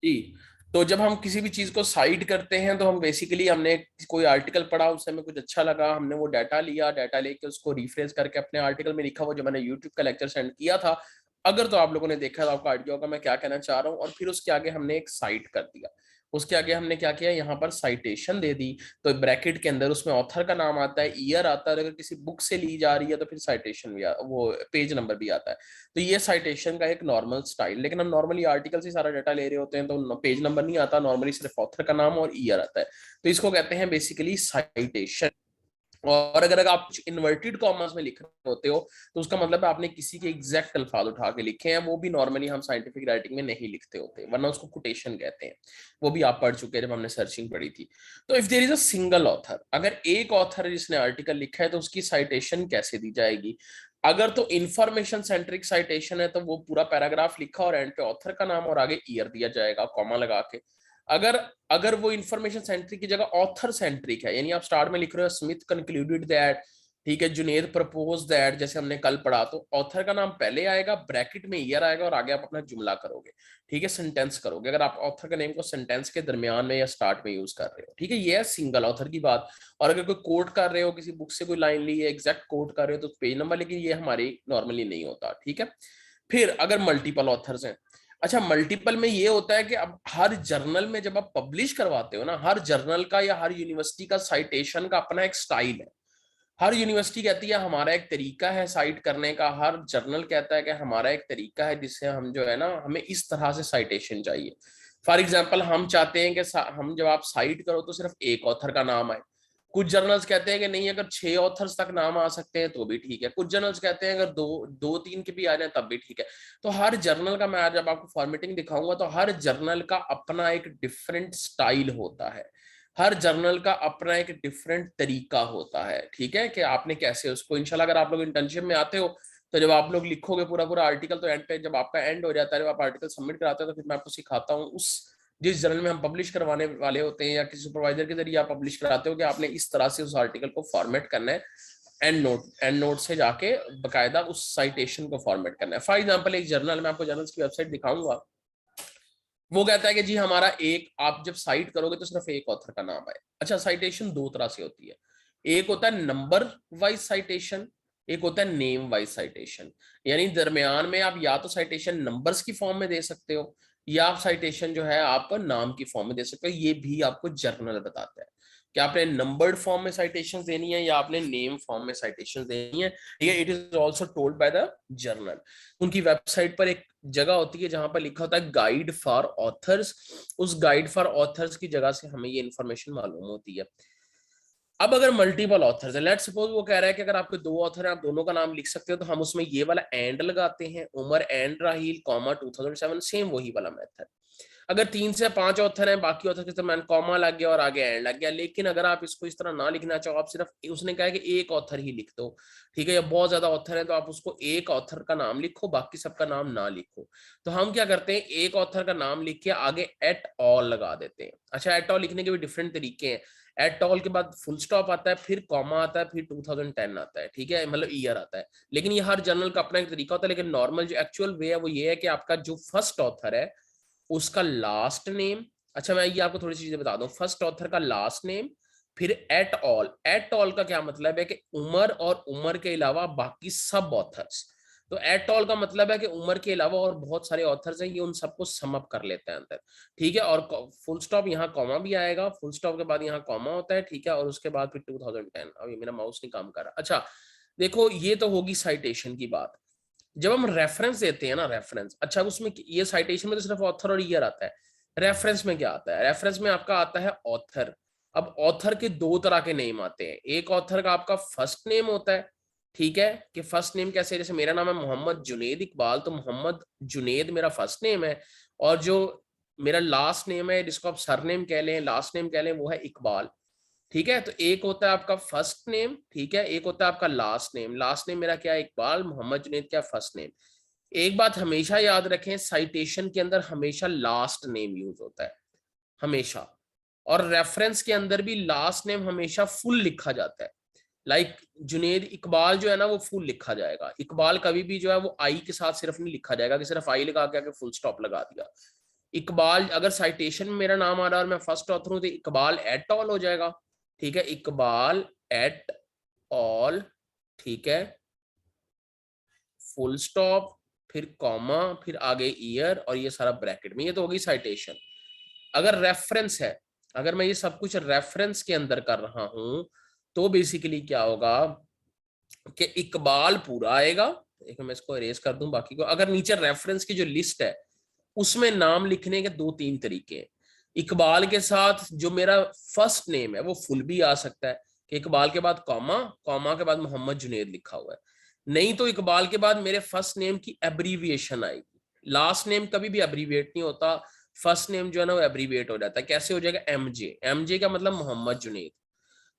जी। तो जब हम किसी भी चीज को साइट करते हैं तो हम बेसिकली हमने कोई आर्टिकल पढ़ा, उससे हमें कुछ अच्छा लगा, हमने वो डाटा लिया, डाटा लेके उसको रिफ्रेश करके अपने आर्टिकल में लिखा, वो जो मैंने यूट्यूब का लेक्चर सेंड किया था, अगर तो आप लोगों ने देखा तो आपको आइडिया होगा मैं क्या कहना चाह रहा हूँ। और फिर उसके आगे हमने एक साइट कर दिया, उसके आगे हमने क्या किया, यहाँ पर साइटेशन दे दी। तो ब्रैकेट के अंदर उसमें ऑथर का नाम आता है, ईयर आता है, अगर किसी बुक से ली जा रही है तो फिर साइटेशन भी वो पेज नंबर भी आता है। तो ये साइटेशन का एक नॉर्मल स्टाइल। लेकिन हम नॉर्मली आर्टिकल से सारा डाटा ले रहे होते हैं तो पेज नंबर नहीं आता, नॉर्मली सिर्फ ऑथर का नाम और ईयर आता है। तो इसको कहते हैं बेसिकली साइटेशन। और अगर आप कुछ इन्वर्टेड कॉमर्स में लिख रहे होते हो तो उसका मतलब है आपने किसी के एग्जैक्ट अल्फाज उठा के लिखे हैं, वो भी नॉर्मली हम साइंटिफिक राइटिंग में नहीं लिखते होते, वरना उसको कोटेशन कहते हैं। वो भी आप पढ़ चुके हैं जब हमने सर्चिंग पढ़ी थी। तो if there is a single author, अगर एक ऑथर जिसने आर्टिकल लिखा है तो उसकी साइटेशन कैसे दी जाएगी? अगर तो इंफॉर्मेशन सेंट्रिक साइटेशन है तो वो पूरा पैराग्राफ लिखा और एंड पे ऑथर का नाम और आगे ईयर दिया जाएगा कॉमा लगा के। अगर अगर वो इंफॉर्मेशन सेंट्रिक की जगह ऑथर सेंट्रिक है, यानी आप स्टार्ट में लिख रहे हो स्मिथ कंक्लूडेड दैट, ठीक है, जुनेद प्रपोज दैट, जैसे हमने कल पढ़ा, तो ऑथर का नाम पहले आएगा, ब्रैकेट में ईयर आएगा और आगे आप अपना जुमला करोगे, ठीक है, सेंटेंस करोगे, अगर आप ऑथर का नेम को सेंटेंस के दरमियान में या स्टार्ट में यूज कर रहे हो, ठीक है, ये है सिंगल ऑथर की बात। और अगर कोई कोट कर रहे हो, किसी बुक से कोई लाइन ली है, एग्जैक्ट कोट कर रहे हो तो पेज नंबर, लेकिन ये हमारी नॉर्मली नहीं होता, ठीक है। फिर अगर मल्टीपल ऑथर्स हैं, अच्छा मल्टीपल में ये होता है कि अब हर जर्नल में जब आप पब्लिश करवाते हो ना, हर जर्नल का या हर यूनिवर्सिटी का साइटेशन का अपना एक स्टाइल है। हर यूनिवर्सिटी कहती है हमारा एक तरीका है साइट करने का, हर जर्नल कहता है कि हमारा एक तरीका है जिससे हम जो है ना, हमें इस तरह से साइटेशन चाहिए। फॉर एग्जाम्पल हम चाहते हैं कि हम जब आप साइट करो तो सिर्फ एक ऑथर का नाम आए। कुछ जर्नल्स कहते हैं कि नहीं, अगर 6 ऑथर्स तक नाम आ सकते हैं तो भी ठीक है। कुछ जर्नल्स कहते हैं अगर दो तीन के भी आ जाए तब भी ठीक है। तो हर जर्नल का मैं आज जब आपको फॉर्मेटिंग दिखाऊंगा तो हर जर्नल का अपना एक डिफरेंट स्टाइल होता है, हर जर्नल का अपना एक डिफरेंट तरीका होता है, ठीक है, कि आपने कैसे उसको, इंशाल्लाह अगर आप लोग इंटर्नशिप में आते हो तो जब आप लोग लिखोगे पूरा पूरा आर्टिकल तो एंड पे जब आपका एंड हो जाता है, जब आप आर्टिकल सबमिट कराते हो तो फिर मैं आपको सिखाता हूँ उस जिस जर्नल में हम पब्लिश करवाने वाले होते हैं या किसी सुपरवाइजर के जरिए आप पब्लिश कराते हो कि आपने इस तरह से उस आर्टिकल को फॉर्मेट करना है, एंड नोट से जाके बकायदा उस साइटेशन को फॉर्मेट करना है। फॉर एग्जाम्पल एक जर्नल, मैं आपको जर्नल्स की वेबसाइट दिखाऊंगा, वो कहता है कि जी हमारा एक, आप जब साइट करोगे तो सिर्फ एक ऑथर का नाम आए। अच्छा साइटेशन दो तरह से होती है, एक होता है नंबर वाइज साइटेशन, एक होता है नेम वाइज साइटेशन। यानी दरमियान में आप या तो साइटेशन नंबर्स की फॉर्म में दे सकते हो या आप साइटेशन जो है आप नाम की फॉर्म में दे सकते हो। ये भी आपको जर्नल बताता है कि आपने नंबर्ड फॉर्म में साइटेशन देनी है या आपने नेम फॉर्म में साइटेशन देनी है। ये it is also told by the journal. उनकी वेबसाइट पर एक जगह होती है जहां पर लिखा होता है गाइड फॉर ऑथर्स, उस गाइड फॉर ऑथर्स की जगह से हमें ये इंफॉर्मेशन मालूम होती है। अब अगर मल्टीपल ऑथर्स है, लेट सपोज वो कह रहा है कि अगर आपके दो ऑथर हैं आप दोनों का नाम लिख सकते हो, तो हम उसमें ये वाला एंड लगाते हैं, Umar and Raheel comma 2007, same वही वाला मेथड। अगर 3 से 5 ऑथर हैं, बाकी ऑथर के दरमियान कॉमा लग गया और आगे एंड लग गया। लेकिन अगर आप इसको इस तरह ना लिखना चाहो, आप सिर्फ, उसने कहा है कि एक ऑथर ही लिख दो, ठीक है, या बहुत ज्यादा ऑथर है तो आप उसको एक ऑथर का नाम लिखो, बाकी सबका नाम ना लिखो। तो हम क्या करते हैं, एक ऑथर का नाम लिख के आगे एट ऑल लगा देते हैं। अच्छा एट ऑल लिखने के भी डिफरेंट तरीके हैं। एट ऑल के बाद फुल स्टॉप आता है, फिर कॉमा आता है, फिर 2010 आता है, ठीक है, मतलब ईयर आता है। लेकिन ये हर जर्नल का अपना एक तरीका होता है। लेकिन नॉर्मल जो एक्चुअल वे है वो ये है कि आपका जो फर्स्ट ऑथर है उसका लास्ट नेम, अच्छा मैं ये आपको थोड़ी सी चीजें बता दूं, फर्स्ट ऑथर का लास्ट नेम, फिर एट ऑल। एट ऑल का क्या मतलब है कि उमर और उमर के अलावा बाकी सब ऑथर्स। तो एट ऑल का मतलब है कि उमर के अलावा और बहुत सारे ऑथर्स हैं, ये उन सबको सम अप कर लेते हैं अंदर, ठीक है। और फुल स्टॉप यहाँ कॉमा भी आएगा, फुल स्टॉप के बाद यहाँ कॉमा होता है, ठीक है, और उसके बाद फिर 2010। अभी मेरा माउस नहीं काम कर रहा। अच्छा देखो ये तो होगी साइटेशन की बात। जब हम रेफरेंस देते हैं ना, रेफरेंस, अच्छा उसमें ये साइटेशन में तो सिर्फ ऑथर और ईयर आता है, रेफरेंस में क्या आता है? रेफरेंस में आपका आता है ऑथर। अब ऑथर के दो तरह के नेम आते हैं, एक ऑथर का आपका फर्स्ट नेम होता है, ठीक है, कि फर्स्ट नेम कैसे, जैसे मेरा नाम है मोहम्मद जुनेद इकबाल, तो मोहम्मद जुनेद मेरा फर्स्ट नेम है, और जो मेरा लास्ट नेम है जिसको आप सरनेम कह लें, लास्ट नेम कह लें, वो है इकबाल, ठीक है। तो एक होता है आपका फर्स्ट नेम, ठीक है, एक होता है आपका लास्ट नेम। लास्ट नेम मेरा क्या है, इकबाल, मोहम्मद जुनेद क्या फर्स्ट नेम। एक बात हमेशा याद रखें, साइटेशन के अंदर हमेशा लास्ट नेम यूज होता है, हमेशा। और रेफरेंस के अंदर भी लास्ट नेम हमेशा फुल लिखा जाता है। लाइक जुनेद इकबाल जो है ना वो फुल लिखा जाएगा, इकबाल कभी भी जो है वो आई के साथ सिर्फ नहीं लिखा जाएगा कि सिर्फ आई लगा के आगे फुल स्टॉप लगा दिया। इकबाल, अगर साइटेशन में मेरा नाम आ रहा है और मैं फर्स्ट ऑथर हूं तो इकबाल एट ऑल हो जाएगा, ठीक है, इकबाल एट ऑल, ठीक है, फुल स्टॉप, फिर कॉमा, फिर आगे ईयर और ये सारा ब्रैकेट में, ये तो होगी साइटेशन। अगर रेफरेंस है, अगर मैं ये सब कुछ रेफरेंस के अंदर कर रहा हूं तो बेसिकली क्या होगा कि इकबाल पूरा आएगा, एक मैं इसको इरेज कर दूं बाकी को। अगर नीचे रेफरेंस की जो लिस्ट है उसमें नाम लिखने के दो तीन तरीके हैं। इकबाल के साथ जो मेरा फर्स्ट नेम है वो फुल भी आ सकता है कि इकबाल के बाद कॉमा, कॉमा के बाद मोहम्मद जुनेद लिखा हुआ है। नहीं तो इकबाल के बाद मेरे फर्स्ट नेम की एब्रीविएशन आएगी। लास्ट नेम कभी भी एब्रीविएट नहीं होता, फर्स्ट नेम जो है ना वो एब्रीविएट हो जाता है। कैसे हो जाएगा, एमजे, एमजे का मतलब मोहम्मद जुनेद।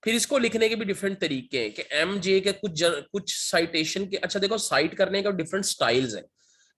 फिर इसको लिखने के भी डिफरेंट तरीके हैं कि एमजे के कुछ साइटेशन के, अच्छा देखो साइट करने का डिफरेंट स्टाइल्स हैं।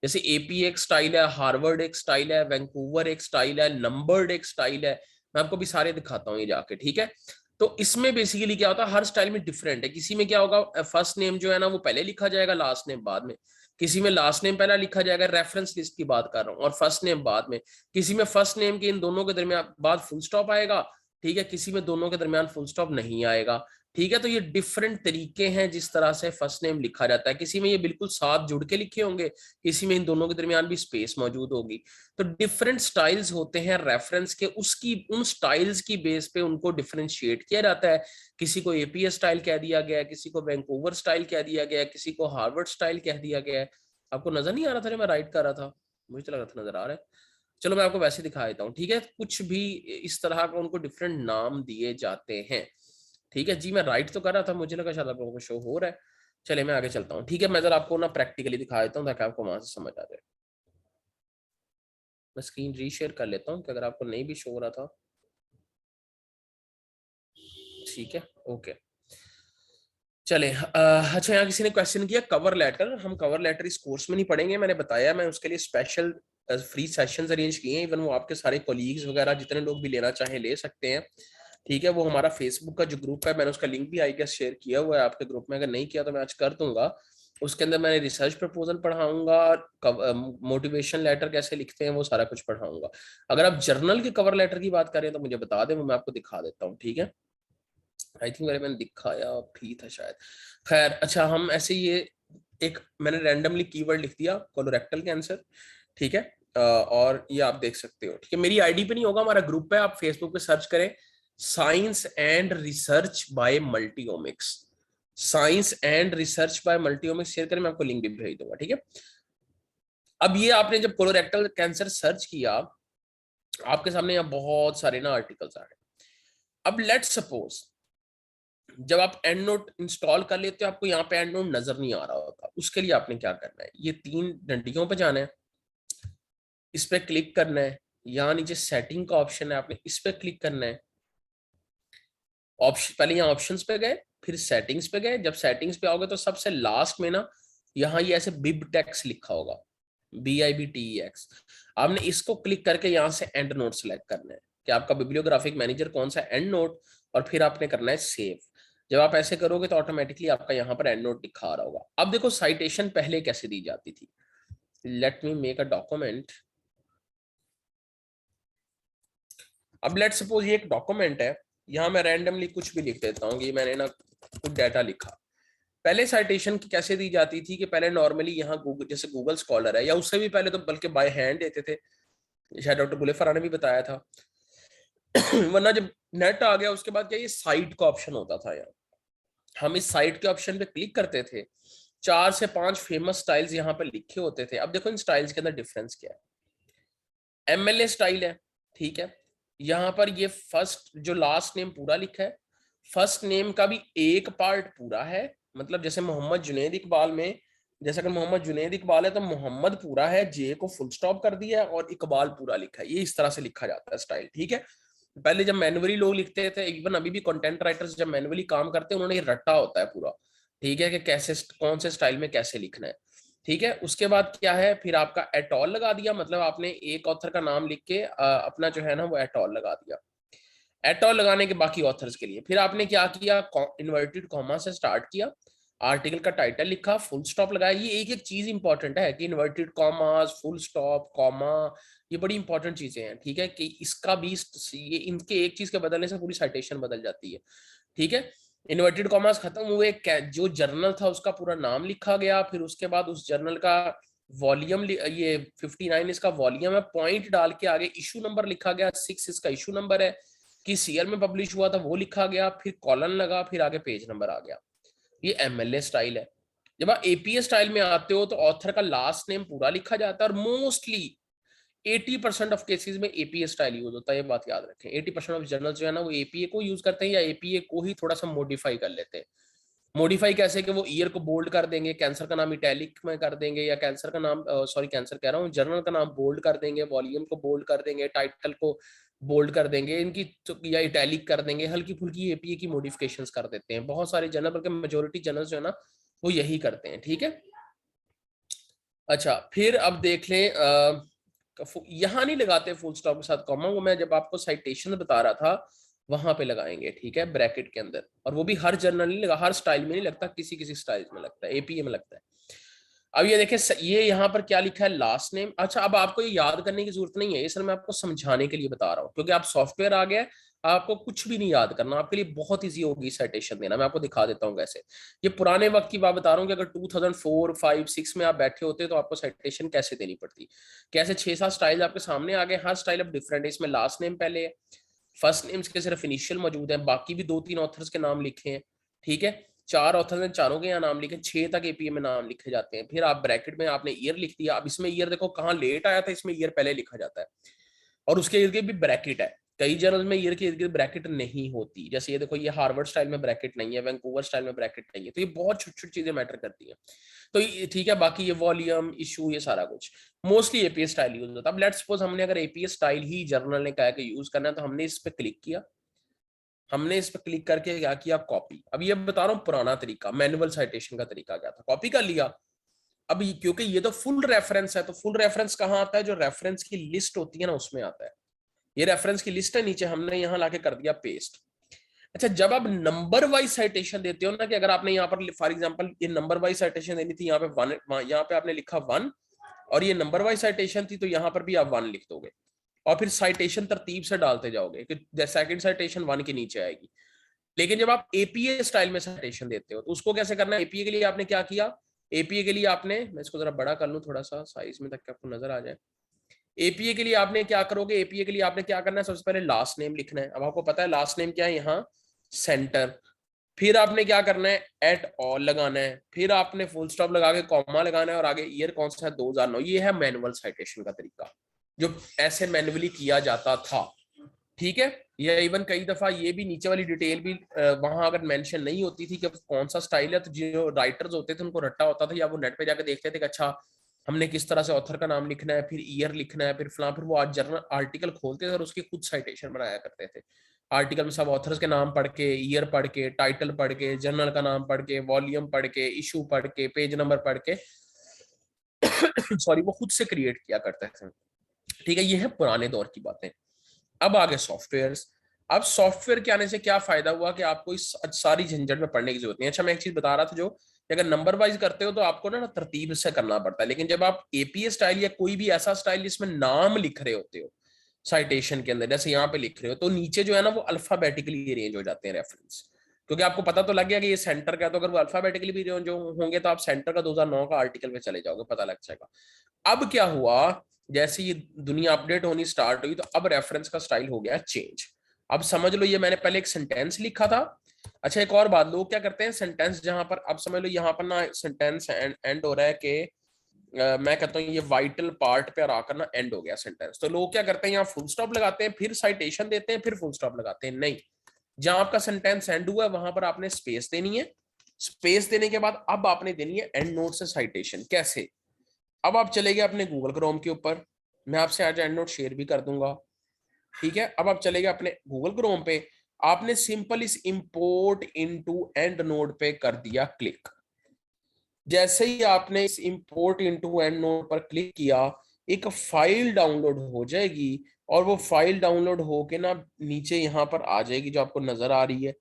जैसे एपी एक स्टाइल है, हार्वर्ड एक स्टाइल है, वैंकूवर एक स्टाइल है, नंबर्ड एक स्टाइल है। मैं आपको भी सारे दिखाता हूँ ये जाके, ठीक है। तो इसमें बेसिकली क्या होता है, हर स्टाइल में डिफरेंट है। किसी में क्या होगा, फर्स्ट नेम जो है ना वो पहले लिखा जाएगा, लास्ट नेम बाद में। किसी में लास्ट नेम पहला लिखा जाएगा, रेफरेंस लिस्ट की बात कर रहा हूँ, और फर्स्ट नेम बाद में। किसी में फर्स्ट नेम के इन दोनों के दरमियान बाद फुल स्टॉप आएगा, ठीक है, किसी में दोनों के दरमियान फुल स्टॉप नहीं आएगा, ठीक है। तो ये डिफरेंट तरीके हैं जिस तरह से फर्स्ट नेम लिखा जाता है। किसी में ये बिल्कुल साथ जुड़ के लिखे होंगे, किसी में इन दोनों के दरमियान भी स्पेस मौजूद होगी। तो डिफरेंट स्टाइल्स होते हैं रेफरेंस के, उसकी उन स्टाइल्स की बेस पे उनको डिफरेंशिएट किया जाता है। किसी को एपीएस स्टाइल कह दिया गया है, किसी को वैंकूवर स्टाइल कह दिया गया है, किसी को हार्वर्ड स्टाइल कह दिया गया है। आपको नजर नहीं आ रहा था जब मैं राइट कर रहा था? मुझे तो लग रहा था नजर आ रहा है। चलो मैं आपको वैसे दिखा देता हूँ, ठीक है। कुछ भी इस तरह का उनको डिफरेंट नाम दिए जाते हैं, ठीक है जी। मैं राइट तो कर रहा था, मुझे लगा शायद आप लोगों को शो हो रहा है। चले मैं आगे चलता हूँ, ठीक है। मैं जरा आपको ना प्रैक्टिकली दिखा देता हूँ ताकि आपको वहां से समझ आ जाए। मैं स्क्रीन रीशेयर कर लेता हूँ कि अगर आपको नहीं भी शो हो रहा था, ठीक है, ओके। चले अच्छा, यहाँ किसी ने क्वेश्चन किया कवर लेटर। हम कवर लेटर इस कोर्स में नहीं पढ़ेंगे, मैंने बताया मैं उसके लिए स्पेशल फ्री सेशंस अरेंज किए हैं। इवन वो आपके सारे कोलीग्स वगैरह जितने लोग भी लेना चाहें ले सकते हैं, ठीक है। वो हमारा फेसबुक का जो ग्रुप है, मैंने उसका लिंक भी आई गेस शेयर किया हुआ है आपके ग्रुप में, अगर नहीं किया तो मैं आज कर दूंगा। उसके अंदर मैंने रिसर्च प्रपोजल पढ़ाऊंगा, मोटिवेशन लेटर कैसे लिखते हैं वो सारा कुछ पढ़ाऊंगा। अगर आप जर्नल के कवर लेटर की बात करें तो मुझे बता दें, वो मैं आपको दिखा देता हूँ, ठीक है। आई थिंक मैंने दिखाया भी था शायद। खैर अच्छा, हम ऐसे ये एक मैंने रैंडमली कीवर्ड लिख दिया कोलोरेक्टल कैंसर, ठीक है। और ये आप देख सकते हो, ठीक है। मेरी आईडी पे नहीं होगा, हमारा ग्रुप है, आप फेसबुक पे सर्च करें science and research by multiomics, science and research by multiomics share करें, मैं आपको लिंक भी भेज दूंगा, ठीक है। अब ये आपने जब कोलोरेक्टल कैंसर सर्च किया, आपके सामने यहाँ बहुत सारे ना आर्टिकल्स आ रहे हैं। अब लेट्स सपोज जब आप एंड नोट इंस्टॉल कर लेते हो, आपको यहाँ पे एंड नोट नजर नहीं आ रहा होता, उसके लिए आपने क्या करना है, ये तीन डंडियों पे जाना है, इस पे क्लिक करना है, यहाँ नीचे सेटिंग का ऑप्शन है, आपने इस पे क्लिक करना है। ऑप्शन पहले यहाँ ऑप्शंस पे गए, फिर सेटिंग्स पे गए। जब सेटिंग्स पे आओगे तो सबसे लास्ट में ना यहाँ ये ऐसे बिब टेक्स लिखा होगा, BIBTEX। आपने इसको क्लिक करके यहाँ से एंड नोट सेलेक्ट करना है कि आपका बिब्लियोग्राफिक मैनेजर कौन सा एंड नोट, और फिर आपने करना है सेव। जब आप ऐसे करोगे तो ऑटोमेटिकली आपका यहाँ पर एंड नोट दिखा रहा होगा। अब देखो साइटेशन पहले कैसे दी जाती थी। Let me make a document. अब लेट सपोज ये एक डॉक्यूमेंट है, यहाँ मैं रैंडमली कुछ भी लिख देता हूँ, ये मैंने ना कुछ डाटा लिखा। पहले साइटेशन की कैसे दी जाती थी कि पहले नॉर्मली यहाँ गूगल, जैसे गूगल स्कॉलर है, या उससे भी पहले तो बल्कि बाय हैंड देते थे, शायद डॉक्टर गुलेफरा ने भी बताया था। वरना जब नेट आ गया उसके बाद क्या, ये साइट का ऑप्शन होता था यार, हम इस साइट के ऑप्शन पे क्लिक करते थे, 4 से 5 फेमस स्टाइल्स यहाँ पे लिखे होते थे। अब देखो इन स्टाइल्स के अंदर डिफरेंस क्या है। MLA स्टाइल है, ठीक है, यहाँ पर ये फर्स्ट जो लास्ट नेम पूरा लिखा है, फर्स्ट नेम का भी एक पार्ट पूरा है। मतलब जैसे मोहम्मद जुनैद इकबाल में, जैसे अगर मोहम्मद जुनैद इकबाल है तो मोहम्मद पूरा है, जे को फुल स्टॉप कर दिया है और इकबाल पूरा लिखा है। ये इस तरह से लिखा जाता है स्टाइल, ठीक है। पहले जब मैनुअली लोग लिखते थे, इवन अभी भी कंटेंट राइटर्स जब मैनुअली काम करते हैं, उन्होंने ये रटा होता है पूरा, ठीक है, कि कैसे कौन से स्टाइल में कैसे लिखना है, ठीक है। उसके बाद क्या है, फिर आपका एटॉल लगा दिया, मतलब आपने एक ऑथर का नाम लिख के अपना जो है ना वो एटॉल लगा दिया। एटॉल लगाने के बाकी ऑथर्स के लिए फिर आपने क्या किया, इन्वर्टेड कॉमा से स्टार्ट किया, आर्टिकल का टाइटल लिखा, फुल स्टॉप लगाया। ये एक एक चीज इंपॉर्टेंट है कि inverted commas, full stop, comma, ये बड़ी इंपॉर्टेंट चीजें हैं, ठीक है। कि इसका भी ये इनके एक चीज के बदलने से पूरी साइटेशन बदल जाती है, ठीक है। इन्वर्टेड कॉमास खत्म हुए, जो जर्नल था उसका पूरा नाम लिखा गया, फिर उसके बाद उस जर्नल का वॉल्यूम, ये 59 इसका वॉल्यूम है, पॉइंट डाल के आगे इशू नंबर लिखा गया, 6 इसका इशू नंबर है, किस ईयर में पब्लिश हुआ था वो लिखा गया, फिर कॉलन लगा, फिर आगे पेज नंबर आ गया। ये एमएलए स्टाइल है। जब आप एपीए स्टाइल में आते हो तो ऑथर का लास्ट नेम पूरा लिखा जाता है, और मोस्टली 80% ऑफ केसेस में एपीए स्टाइल यूज होता है। ये बात याद रखें, 80% ऑफ जर्नल जो है ना वो एपीए को यूज करते हैं, या एपीए को ही थोड़ा सा मॉडिफाई कर लेते हैं। मॉडिफाई कैसे, कि वो ईयर को बोल्ड कर देंगे, कैंसर का नाम इटैलिक में कर देंगे, या कैंसर का नाम, सॉरी कैंसर कह रहा हूँ, जर्नल का नाम बोल्ड कर देंगे, वॉल्यूम को बोल्ड कर देंगे, टाइटल को बोल्ड कर देंगे इनकी, या इटैलिक कर देंगे, हल्की फुल्की एपीए की मॉडिफिकेशंस कर देते हैं बहुत सारे जर्नल, बल्कि मेजोरिटी जर्नल जो है ना वो यही करते हैं, ठीक है। अच्छा, फिर अब देख लें, यहाँ नहीं लगाते फुल स्टॉप के साथ कॉमा, वो मैं जब आपको साइटेशन बता रहा था वहां पे लगाएंगे, ठीक है, ब्रैकेट के अंदर। और वो भी हर जर्नल नहीं लगा, हर स्टाइल में नहीं लगता, किसी किसी स्टाइल में लगता है, एपीए में लगता है। अब ये देखें, ये यहाँ पर क्या लिखा है, लास्ट नेम। अच्छा, अब आपको ये याद करने की जरूरत नहीं है, ये सर मैं आपको समझाने के लिए बता रहा हूँ, क्योंकि आप सॉफ्टवेयर आ गया, आपको कुछ भी नहीं याद करना, आपके लिए बहुत इजी होगी साइटेशन देना। मैं आपको दिखा देता हूँ कैसे। ये पुराने वक्त की बात बता रहा हूँ कि अगर 2004, 5, 6 में आप बैठे होते तो आपको साइटेशन कैसे देनी पड़ती। कैसे 6-7 स्टाइल आपके सामने आ गए, हर स्टाइल अब डिफरेंट है। इसमें लास्ट नेम पहले है, फर्स्ट नेम्स के सिर्फ इनिशियल मौजूद है, बाकी भी 2-3 ऑथर्स के नाम लिखे हैं, ठीक है। 4 ऑथर्स ने चारों के यहाँ नाम लिखे, 6 तक एपीए में नाम लिखे जाते हैं। फिर आप ब्रैकेट में आपने ईयर लिख दिया। अब इसमें ईयर देखो कहाँ लेट आया था, इसमें ईयर पहले लिखा जाता है, और उसके इर्द गिर्द भी ब्रैकेट है। कई जर्नल में ईयर के इर्द गिर्द ब्रैकेट नहीं होती, जैसे ये देखो, ये हार्वर्ड स्टाइल में ब्रैकेट नहीं है, वैंकूवर स्टाइल में ब्रैकेट नहीं है, तो ये बहुत छोटी छोटी चीजें मैटर करती हैं। तो ठीक है, बाकी ये वॉल्यूम, इशू, ये सारा कुछ मोस्टली एपीए स्टाइल यूज होता है। अब लेट्स सपोज हमने अगर एपीए स्टाइल ही जर्नल ने कहा कि यूज करना है, तो हमने इस पर क्लिक किया, हमने इस पर क्लिक करके क्या किया, कॉपी। अब ये बता रहा हूँ पुराना तरीका, मैनुअल साइटेशन का तरीका क्या था, कॉपी कर लिया। अब क्योंकि ये तो फुल रेफरेंस है, तो फुल रेफरेंस कहाँ आता है, जो रेफरेंस की लिस्ट होती है ना उसमें आता है। ये रेफरेंस की लिस्ट है नीचे, हमने यहाँ लाके कर दिया पेस्ट। अच्छा, जब आप नंबर वाइज साइटेशन देते हो ना, कि अगर आपने यहाँ पर फॉर एग्जांपल ये नंबर वाइज साइटेशन देनी थी, यहाँ पे 1, यहाँ पे आपने लिखा 1, और ये नंबर वाइज साइटेशन थी, तो यहाँ पर भी आप 1 लिख दोगे, और फिर साइटेशन तरतीब से डालते जाओगे कि सेकंड साइटेशन 1 के नीचे आएगी। लेकिन जब आप एपीए स्टाइल में साइटेशन देते हो तो उसको कैसे करना है, एपीए के लिए आपने क्या किया, एपीए के लिए आपने, मैं इसको जरा बड़ा कर लूं थोड़ा सा साइज में ताकि आपको नजर आ जाए। एपीए के लिए आपने क्या करोगे, एपीए के लिए आपने क्या करना है, सबसे पहले लास्ट नेम लिखना है। अब आपको पता है लास्ट नेम क्या है, यहाँ सेंटर। फिर आपने क्या करना है, एट ऑल लगाना है, फिर आपने फुल स्टॉप लगा के कॉमा लगाना है, और आगे ईयर कौन सा है, 2009। ये है मैनुअल साइटेशन का तरीका, जो ऐसे मैनुअली किया जाता था, ठीक है। या इवन कई दफा ये भी नीचे वाली डिटेल भी वहां अगर मेंशन नहीं होती थी कि कौन सा स्टाइल है, तो जो राइटर्स होते थे उनको रट्टा होता था, या वो नेट पे जाके देखते थे कि अच्छा हमने किस तरह से ऑथर का नाम लिखना है, फिर ईयर लिखना है, फिर फला, फिर वो आज जर्नल आर्टिकल खोलते थे और उसकी खुद साइटेशन बनाया करते थे। आर्टिकल में सब ऑथर्स के नाम पढ़ के, ईयर पढ़ के, टाइटल पढ़ के, जर्नल का नाम पढ़ के, वॉल्यूम पढ़ के, इशू पढ़ के, पेज नंबर पढ़ के सॉरी, वो खुद से क्रिएट किया करते थे, ठीक है। ये है पुराने दौर की बातें। अब आगे सॉफ्टवेयर। अब सॉफ्टवेयर के आने से क्या फायदा हुआ कि आपको इस सारी झंझट में पढ़ने की जरूरत नहीं। अच्छा, मैं एक चीज बता रहा था, जो अगर नंबर वाइज करते हो तो आपको ना तरतीब से करना पड़ता है, लेकिन जब आप एपीए स्टाइल या कोई भी ऐसा स्टाइल जिसमें नाम लिख रहे होते हो साइटेशन के अंदर, जैसे यहाँ पे लिख रहे हो, तो नीचे जो है ना वो अल्फाबेटिकली अरेंज हो जाते हैं रेफरेंस, क्योंकि आपको पता तो लग गया कि ये सेंटर का है, तो अगर वो अल्फाबेटिकली भी जो होंगे तो आप सेंटर का 2009 का आर्टिकल में चले जाओगे, पता लग जाएगा। अब क्या हुआ, जैसे ये दुनिया अपडेट होनी स्टार्ट हुई, तो अब रेफरेंस का स्टाइल हो गया चेंज। अब समझ लो, ये मैंने पहले एक सेंटेंस लिखा था। अच्छा, एक और बात, लोग क्या करते हैं, सेंटेंस जहां पर, अब समझ लो यहाँ पर ना सेंटेंस एंड हो रहा है कि मैं कहता हूँ ये वाइटल पार्ट पे आकर ना एंड हो गया सेंटेंस, तो लोग क्या करते हैं, यहाँ फुल स्टॉप लगाते हैं, फिर साइटेशन देते हैं, फिर फुल स्टॉप लगाते हैं। नहीं, जहां आपका सेंटेंस एंड हुआ है वहां पर आपने स्पेस देनी है। स्पेस देने के बाद अब आपने देनी है एंड नोट से साइटेशन। कैसे, अब आप चले गए अपने गूगल क्रोम के ऊपर, मैं आपसे आज एंड नोट शेयर भी कर दूंगा, ठीक है। अब आप चले गए अपने गूगल क्रोम पे, आपने सिंपल इस इंपोर्ट इनटू एंड नोड पे कर दिया क्लिक। जैसे ही आपने इस इंपोर्ट इनटू एंड नोड पर क्लिक किया, एक फाइल डाउनलोड हो जाएगी, और वो फाइल डाउनलोड होके ना नीचे यहाँ पर आ जाएगी, जो आपको नजर आ रही है।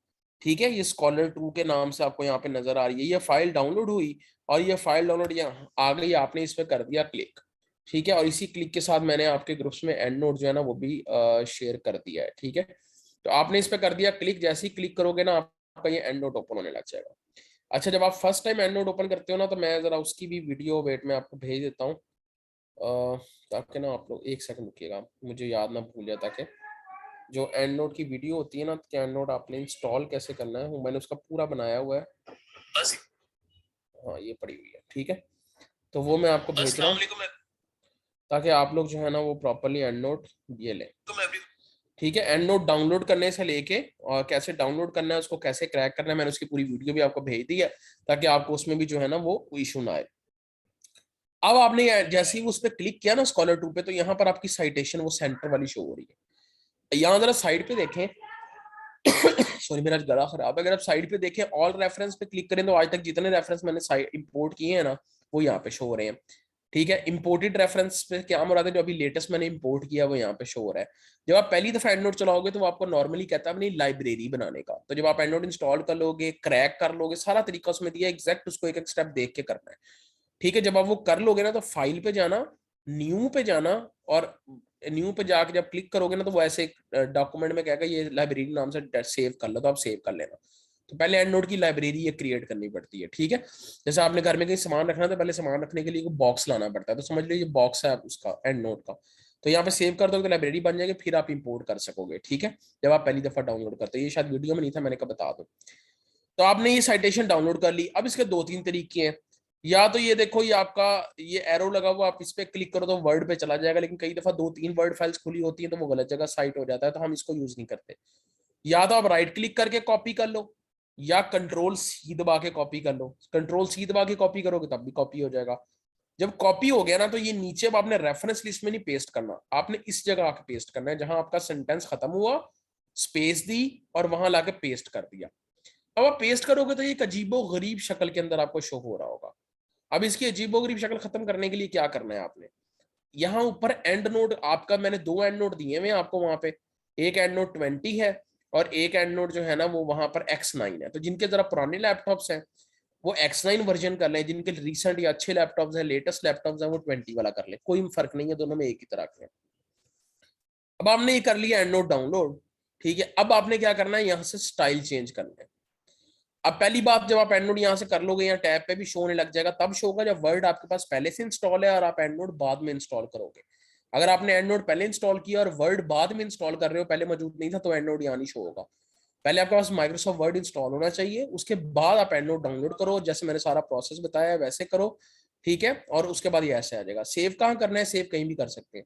ठीक है, ये स्कॉलर 2 के नाम से आपको यहाँ पे नजर आ रही है। ये फाइल डाउनलोड हुई और ये फाइल डाउनलोड यहाँ आ गई, आपने इस पे कर दिया क्लिक। ठीक है, और इसी क्लिक के साथ मैंने आपके ग्रुप्स में एंड नोट जो है ना वो भी शेयर कर दिया है। ठीक है, तो आपने इस पे कर दिया क्लिक, जैसे ही क्लिक करोगे ना आपका ये एंड नोट ओपन होने लग जाएगा। अच्छा, जब आप first time and note open करते हो ना, तो मैं जरा उसकी भी वीडियो वेट में आपको भेज देता हूँ, ताकि ना आप लोग एक सेकंड रुकिएगा, मुझे याद ना भूल जाए। ताकि जो एंड नोट की वीडियो होती है ना, कि एंड नोट आपने इंस्टॉल कैसे करना है, वो मैंने उसका पूरा बनाया हुआ है बस। हाँ, ये पड़ी हुई है। ठीक है, तो वो मैं आपको भेज रहा हूँ ताकि आप लोग जो है ना वो प्रॉपरली एंड नोट ये लें। ठीक है, एंड नोट डाउनलोड करने से लेके और कैसे डाउनलोड करना है, उसको कैसे क्रैक करना है, मैंने उसकी पूरी वीडियो भी आपको भेज दी है, ताकि आपको उसमें भी जो है ना वो इशू ना आए। अब आपने जैसे ही उस पर क्लिक किया ना स्कॉलर 2 पे, तो यहाँ पर आपकी साइटेशन वो सेंटर वाली शो हो रही है। यहाँ जरा साइड पे देखें। सॉरी, मेरा गला खराब है। अगर आप साइड पे देखें, ऑल रेफरेंस पे क्लिक करें, तो आज तक जितने रेफरेंस मैंने साइड इंपोर्ट किए हैं ना, वो यहाँ पे शो हो रहे हैं। ठीक है, इंपोर्टेड रेफरेंस पे क्या मुराद है, जो अभी लेटेस्ट मैंने इंपोर्ट किया वो यहाँ पे शो हो रहा है। जब आप पहली दफा एंड नोट चलाओगे तो वो आपको नॉर्मली कहता है अपनी लाइब्रेरी बनाने का। तो जब आप एंड नोट इंस्टॉल कर लोगे, क्रैक कर लोगे, सारा तरीका उसमें दिया, एग्जैक्ट उसको एक एक स्टेप देख के करना है। ठीक है, जब आप वो कर लोगे ना, तो फाइल पे जाना, न्यू पे जाना, और न्यू पे जाके जब क्लिक करोगे ना, तो वो ऐसे डॉक्यूमेंट में कहेगा ये लाइब्रेरी नाम से सेव कर लो, तो आप सेव कर लेना। तो पहले एंड नोट की लाइब्रेरी ये क्रिएट करनी पड़ती है। ठीक है, जैसे आपने घर में कहीं सामान रखना है, तो पहले सामान रखने के लिए एक बॉक्स लाना पड़ता है। तो समझ लीजिए बॉक्स है उसका एंड नोट का। तो यहाँ पे सेव कर दोगे तो लाइब्रेरी बन जाएगी, फिर आप इंपोर्ट कर सकोगे। ठीक है, जब आप पहली दफा डाउनलोड करते हो, ये शायद वीडियो में नहीं था, मैंने कहा बता दूं। तो आपने ये साइटेशन डाउनलोड कर ली। अब इसके दो तीन तरीके हैं। या तो ये देखो, ये आपका ये एरो लगा हुआ, आप इस पे क्लिक करो तो वर्ड पे चला जाएगा, लेकिन कई दफा दो तीन वर्ड फाइल्स खुली होती है तो वो गलत जगह साइट हो जाता है, तो हम इसको यूज नहीं करते। या तो आप राइट क्लिक करके कॉपी कर लो, या कंट्रोल सी दबा के कॉपी कर लो। कंट्रोल सी दबा के कॉपी करोगे तब भी कॉपी हो जाएगा। जब कॉपी हो गया ना, तो ये नीचे अब आपने रेफरेंस लिस्ट में नहीं पेस्ट करना, आपने इस जगह आके पेस्ट करना है जहां आपका सेंटेंस खत्म हुआ, स्पेस दी और वहां लाके पेस्ट कर दिया। अब आप पेस्ट करोगे तो ये एक अजीबो गरीब शक्ल के अंदर आपको शो हो रहा होगा। अब इसकी अजीबो गरीब शक्ल खत्म करने के लिए क्या करना है आपने, यहाँ ऊपर एंड नोट आपका, मैंने दो एंड नोट दिए हुए आपको वहां पे। एक एंड नोट 20 है और एक एंड नोट जो है ना वो वहां पर X9 है। तो जिनके जरा पुराने लैपटॉप्स हैं वो X9 वर्जन कर ले, जिनके रिसेंट या अच्छे लैपटॉप्स हैं, लेटेस्ट लैपटॉप्स हैं, वो 20 वाला कर ले, कोई फर्क नहीं है, दोनों में एक ही तरह के हैं। अब आपने ये कर लिया एंड नोट डाउनलोड। ठीक है, अब आपने क्या करना है, यहाँ से स्टाइल चेंज करना है। अब पहली बात, जब आप एंड नोट यहाँ से कर लोगे, यहाँ टैब पे भी शो होने लग जाएगा, तब शो होगा जब वर्ड आपके पास पहले से इंस्टॉल है और आप एंड नोट बाद में इंस्टॉल करोगे। अगर आपने एंड नोट पहले इंस्टॉल किया और वर्ड बाद में इंस्टॉल कर रहे हो, पहले मौजूद नहीं था, तो एंड नोट यहाँ नहीं शो होगा। पहले आपके पास माइक्रोसॉफ्ट वर्ड इंस्टॉल होना चाहिए, उसके बाद आप एंड नोट डाउनलोड करो, जैसे मैंने सारा प्रोसेस बताया है वैसे करो। ठीक है, और उसके बाद ये ऐसे आ जाएगा। सेव कहाँ करना है, सेव कहीं भी कर सकते हैं।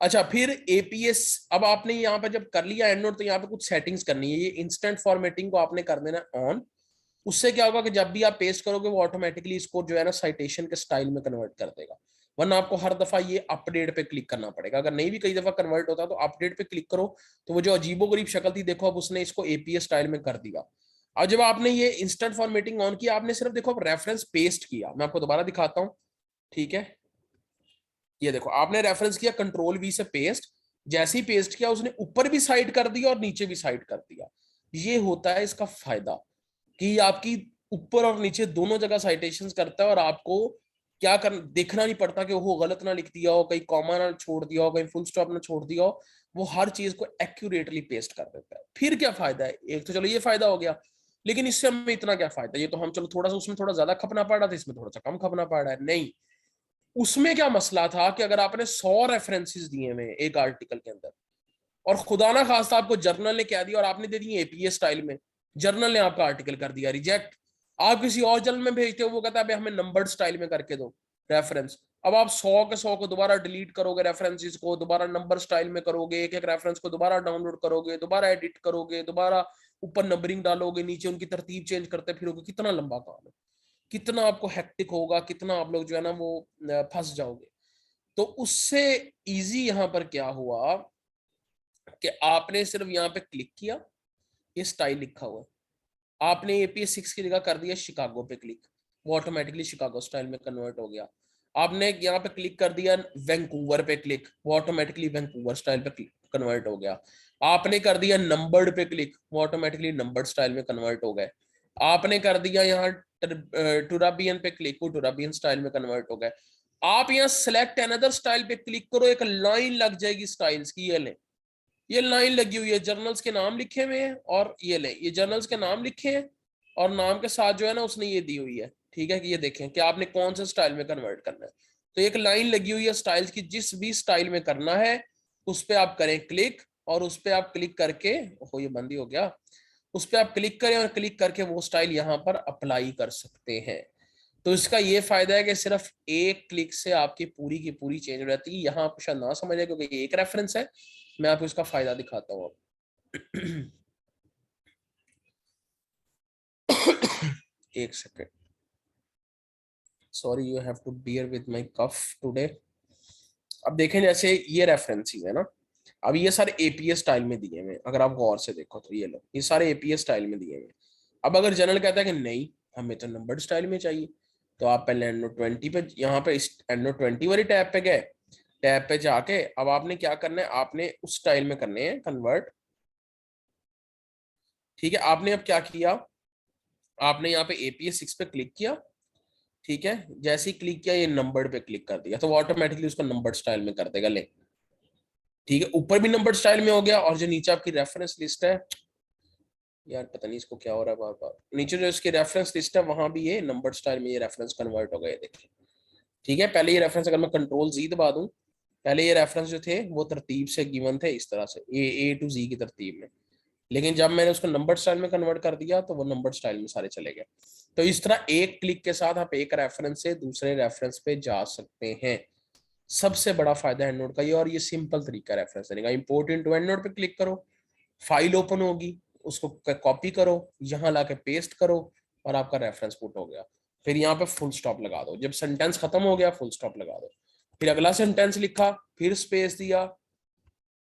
अच्छा, फिर एपीएस, अब आपने यहाँ पे जब कर लिया एंड नोट, तो यहाँ पे कुछ सेटिंग्स करनी है। ये इंस्टेंट फॉर्मेटिंग को आपने कर देना ऑन। उससे क्या होगा कि जब भी आप पेस्ट करोगे वो ऑटोमेटिकली इसको जो है ना साइटेशन के स्टाइल में कन्वर्ट कर देगा। वरना आपको हर दफा ये अपडेट पे क्लिक करना पड़ेगा। अगर नहीं भी कई दफा कन्वर्ट होता तो अपडेट पे क्लिक करो, तो वो जो अजीबो गरीब शक्ल थी देखो, अब उसने इसको एपीएस स्टाइल में कर दिया। अब जब आपने ये इंस्टेंट फॉर्मेटिंग ऑन किया, आपने सिर्फ देखो रेफरेंस पेस्ट किया। मैं आपको दोबारा दिखाता हूँ। ठीक है, ये देखो, आपने रेफरेंस किया कंट्रोल वी से पेस्ट। जैसे ही पेस्ट किया, उसने ऊपर भी साइड कर दिया और नीचे भी साइड कर दिया। ये होता है इसका फायदा, कि आपकी ऊपर और नीचे दोनों जगह साइटेशंस करता है, और आपको क्या कर देखना नहीं पड़ता कि वो गलत ना लिख दिया हो, कहीं कॉमा ना छोड़ दिया हो, कहीं फुल स्टॉप ना छोड़ दिया हो। वो हर चीज को एक्यूरेटली पेस्ट कर देता है। फिर क्या फायदा है, एक तो चलो ये फायदा हो गया, लेकिन इससे हमें इतना क्या फायदा, ये तो हम चलो थोड़ा सा उसमें थोड़ा ज्यादा खपना पड़ रहा था, इसमें थोड़ा सा कम खपना पड़ रहा है। नहीं, उसमें क्या मसला था कि अगर आपने 100 रेफरेंसेस दिए हुए एक आर्टिकल के अंदर, और खुदा ना खास्ता आपको जर्नल ने क्या दिया और आपने दे दी एपीएस स्टाइल में, जर्नल ने आपका आर्टिकल कर दिया रिजेक्ट। आप किसी और जर्नल में भेजते हो, वो कहता है हमें नंबर्ड स्टाइल में करके दो रेफरेंस। अब आप 100 के 100 को दोबारा डिलीट करोगे, रेफरेंसेस को दोबारा नंबर स्टाइल में करोगे, एक एक रेफरेंस को दोबारा डाउनलोड करोगे, दोबारा एडिट करोगे, दोबारा ऊपर नंबरिंग डालोगे, नीचे उनकी तरतीब चेंज करते फिरोगे, कितना लंबा काम है, कितना आपको हेक्टिक होगा, कितना आप लोग जो है ना वो फंस जाओगे। तो उससे इजी यहाँ पर क्या हुआ कि आपने सिर्फ यहाँ पे क्लिक किया, ये स्टाइल लिखा हुआ है, आपने एपीएस 6 की जगह कर दिया शिकागो पे क्लिक, वो ऑटोमेटिकली शिकागो स्टाइल में कन्वर्ट हो गया। आपने यहाँ पे क्लिक कर दिया, वैंकूवर पे क्लिक, वो ऑटोमेटिकली वैंकूवर स्टाइल पे कन्वर्ट हो गया। आपने कर दिया नंबर्ड पे क्लिक, वो ऑटोमेटिकली नंबर्ड स्टाइल में कन्वर्ट हो गए। आपने कर दिया यहाँ टुराबियन पे क्लिक, वो टुराबियन स्टाइल में कन्वर्ट हो गए। आप यहाँ सेलेक्ट अनदर स्टाइल पे क्लिक करो, एक लाइन लग जाएगी स्टाइल्स की, ये ले, ये लाइन लगी हुई है, जर्नल्स के नाम लिखे हुए हैं, और ये ले, ये जर्नल्स के नाम लिखे हैं, और नाम के साथ जो है ना उसने ये दी हुई है, ठीक है, कि ये देखें कि आपने कौन से स्टाइल में कन्वर्ट करना है। तो एक लाइन लगी हुई है स्टाइल्स की, जिस भी स्टाइल में करना है उस पर आप करें क्लिक, और उस पर आप क्लिक करके, ओहो ये बंद ही हो गया, उस पर आप क्लिक करें और क्लिक करके वो स्टाइल यहाँ पर अप्लाई कर सकते हैं। तो इसका ये फायदा है कि सिर्फ एक क्लिक से आपकी पूरी की पूरी चेंज हो जाती है। यहाँ आप शायद ना समझे क्योंकि ये एक रेफरेंस है, मैं आपको इसका फायदा दिखाता हूँ। एक second, sorry, you have to bear with my cough today. अब देखें जैसे ये रेफरेंसेस है ना, अब ये सारे एपीएस स्टाइल में दिए हुए, अगर आप गौर से देखो तो ये लो, ये सारे एपीएस स्टाइल में दिए हुए। अब अगर जनरल कहता है कि नहीं हमें तो नंबर्ड स्टाइल में चाहिए, तो आप पहले एंड्रॉइड 20 पे, यहाँ पे एंड्रॉइड 20 वाली टैब पे गए, टैब पे जाके अब आपने क्या करना है, आपने उस स्टाइल में करने हैं कन्वर्ट। ठीक है, आपने अब क्या किया, आपने यहाँ पे एपीएस 6 पे क्लिक किया, ठीक है, जैसे ही क्लिक किया ये नंबर्ड पे क्लिक कर दिया, तो वो ऑटोमेटिकली उसको नंबर्ड स्टाइल में कर देगा, ले, ठीक है, ऊपर भी नंबर्ड स्टाइल में हो गया, और जो नीचे आपकी रेफरेंस लिस्ट है, यार पता नहीं इसको क्या हो रहा है बार बार, नीचे जो इसकी रेफरेंस लिस्ट है वहां भी ये नंबर्ड स्टाइल में ये रेफरेंस कन्वर्ट हो गए, देखिए, ठीक है। पहले ये रेफरेंस अगर मैं कंट्रोल जी दबा दूं, पहले ये रेफरेंस जो थे वो तरतीब से गिवन थे इस तरह से, ए टू जी की तरतीब में, लेकिन जब मैंने उसको नंबर स्टाइल में कन्वर्ट कर दिया तो वो नंबर स्टाइल में सारे चले गए। तो इस तरह एक क्लिक के साथ आप एक रेफरेंस से दूसरे रेफरेंस पे जा सकते हैं। सबसे बड़ा फायदा एंड्रॉइड का ये, और ये सिंपल तरीका रेफरेंस देने का। इंपोर्ट इनटू एंड्रॉइड पे क्लिक करो, फाइल ओपन होगी, उसको कॉपी करो, यहाँ लाके पेस्ट करो, और आपका रेफरेंस पुट हो गया। फिर यहाँ पे फुल स्टॉप लगा दो, जब सेंटेंस खत्म हो गया फुल स्टॉप लगा दो, फिर अगला सेंटेंस लिखा, फिर स्पेस दिया,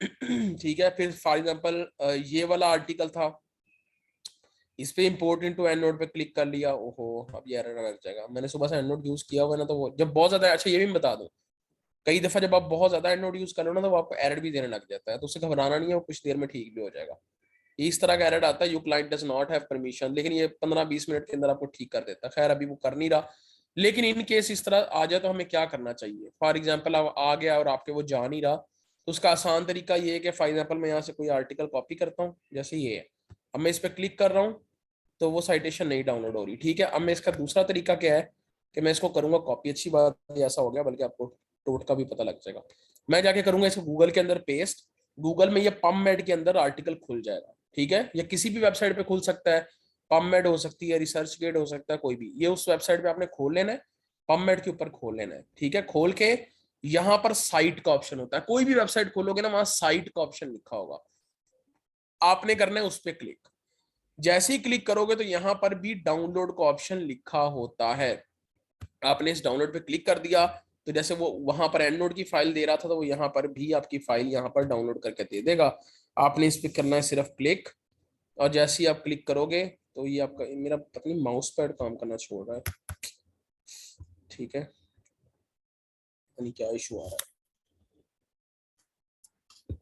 ठीक है। फिर फॉर एग्जांपल ये वाला आर्टिकल था, इस पे इंपोर्ट इनटू एंड नोट पे क्लिक कर लिया, ओहो अब ये एरर लग जाएगा, मैंने सुबह से एंड नोट यूज किया हुआ है ना, तो वो जब बहुत ज्यादा, अच्छा ये भी मैं बता दूं, कई दफा जब आप बहुत ज्यादा एंड नोट यूज कर लो ना तो वो आपको एरर भी देने लग जाता है, तो उससे घबराना नहीं है, वो कुछ देर में ठीक भी हो जाएगा। इस तरह का एरर आता है, you client does not have permission, लेकिन ये 15-20 मिनट के अंदर आपको ठीक कर देता है। खैर अभी वो कर नहीं रहा, लेकिन इन केस इस तरह आ जाए तो हमें क्या करना चाहिए। फॉर एग्जाम्पल अब आ गया और आपके वो जा नहीं रहा, तो उसका आसान तरीका ये है कि फॉर एग्जाम्पल मैं यहाँ से कोई आर्टिकल कॉपी करता हूँ, जैसे ये है, अब मैं इस पर क्लिक कर रहा हूँ तो वो साइटेशन नहीं डाउनलोड हो रही, ठीक है। अब मैं इसका दूसरा तरीका क्या है कि मैं इसको करूंगा कॉपी, अच्छी बात ऐसा हो गया, बल्कि आपको टोट का भी पता लग जाएगा। मैं जाके करूंगा इसको गूगल के अंदर पेस्ट, गूगल में ये पबमेड के अंदर आर्टिकल खुल जाएगा, ठीक है, या किसी भी वेबसाइट पे खुल सकता है, पबमेड हो सकती है, रिसर्च गेट हो सकता है, कोई भी, ये उस वेबसाइट पे आपने खोल लेना है, पबमेड के ऊपर खोल लेना है, ठीक है। खोल के यहाँ पर साइट का ऑप्शन होता है, कोई भी वेबसाइट खोलोगे ना वहां साइट का ऑप्शन लिखा होगा, आपने करना है उस पर क्लिक। जैसे ही क्लिक करोगे तो यहाँ पर भी डाउनलोड का ऑप्शन लिखा होता है, आपने इस डाउनलोड पे क्लिक कर दिया तो जैसे वो वहां पर एंड नोट की फाइल दे रहा था, तो वो यहाँ पर भी आपकी फाइल यहाँ पर डाउनलोड करके दे देगा। आपने इस पे करना है सिर्फ क्लिक, और जैसे ही आप क्लिक करोगे तो ये आपका, मेरा पता नहीं माउस पैड काम करना छोड़ रहा है, ठीक है, पता नहीं क्या इशू आ रहा है।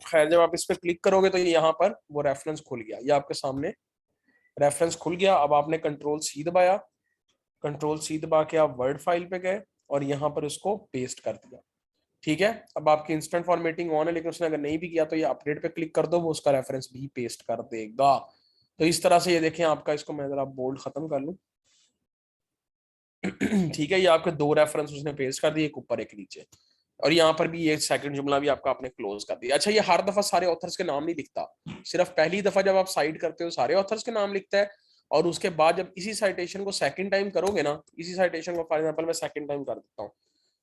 खैर जब आप इस पर क्लिक करोगे तो ये यहाँ पर वो रेफरेंस खुल गया, ये आपके सामने रेफरेंस खुल गया। अब आपने कंट्रोल सी दबाया, कंट्रोल सी दबा के आप वर्ड फाइल पे गए और यहाँ पर उसको पेस्ट कर दिया, ठीक है। अब आपकी इंस्टेंट फॉर्मेटिंग ऑन है, लेकिन उसने अगर नहीं भी किया तो ये अपडेट पे क्लिक कर दो, वो उसका रेफरेंस भी पेस्ट कर देगा। तो इस तरह से ये देखें आपका, इसको मैं जरा बोल्ड खत्म कर लूं, ठीक है, ये आपके दो रेफरेंस उसने पेस्ट कर दिए, एक ऊपर एक नीचे, और यहाँ पर भी ये सेकंड जुमला भी आपका आपने क्लोज कर दिया। अच्छा ये हर दफा सारे ऑथर्स के नाम नहीं लिखता, सिर्फ पहली दफा जब आप साइट करते हो सारे ऑथर्स के नाम लिखता है, और उसके बाद जब इसी साइटेशन को सेकंड टाइम करोगे ना, इसी साइटेशन को फॉर एग्जांपल मैं सेकंड टाइम कर देता हूँ,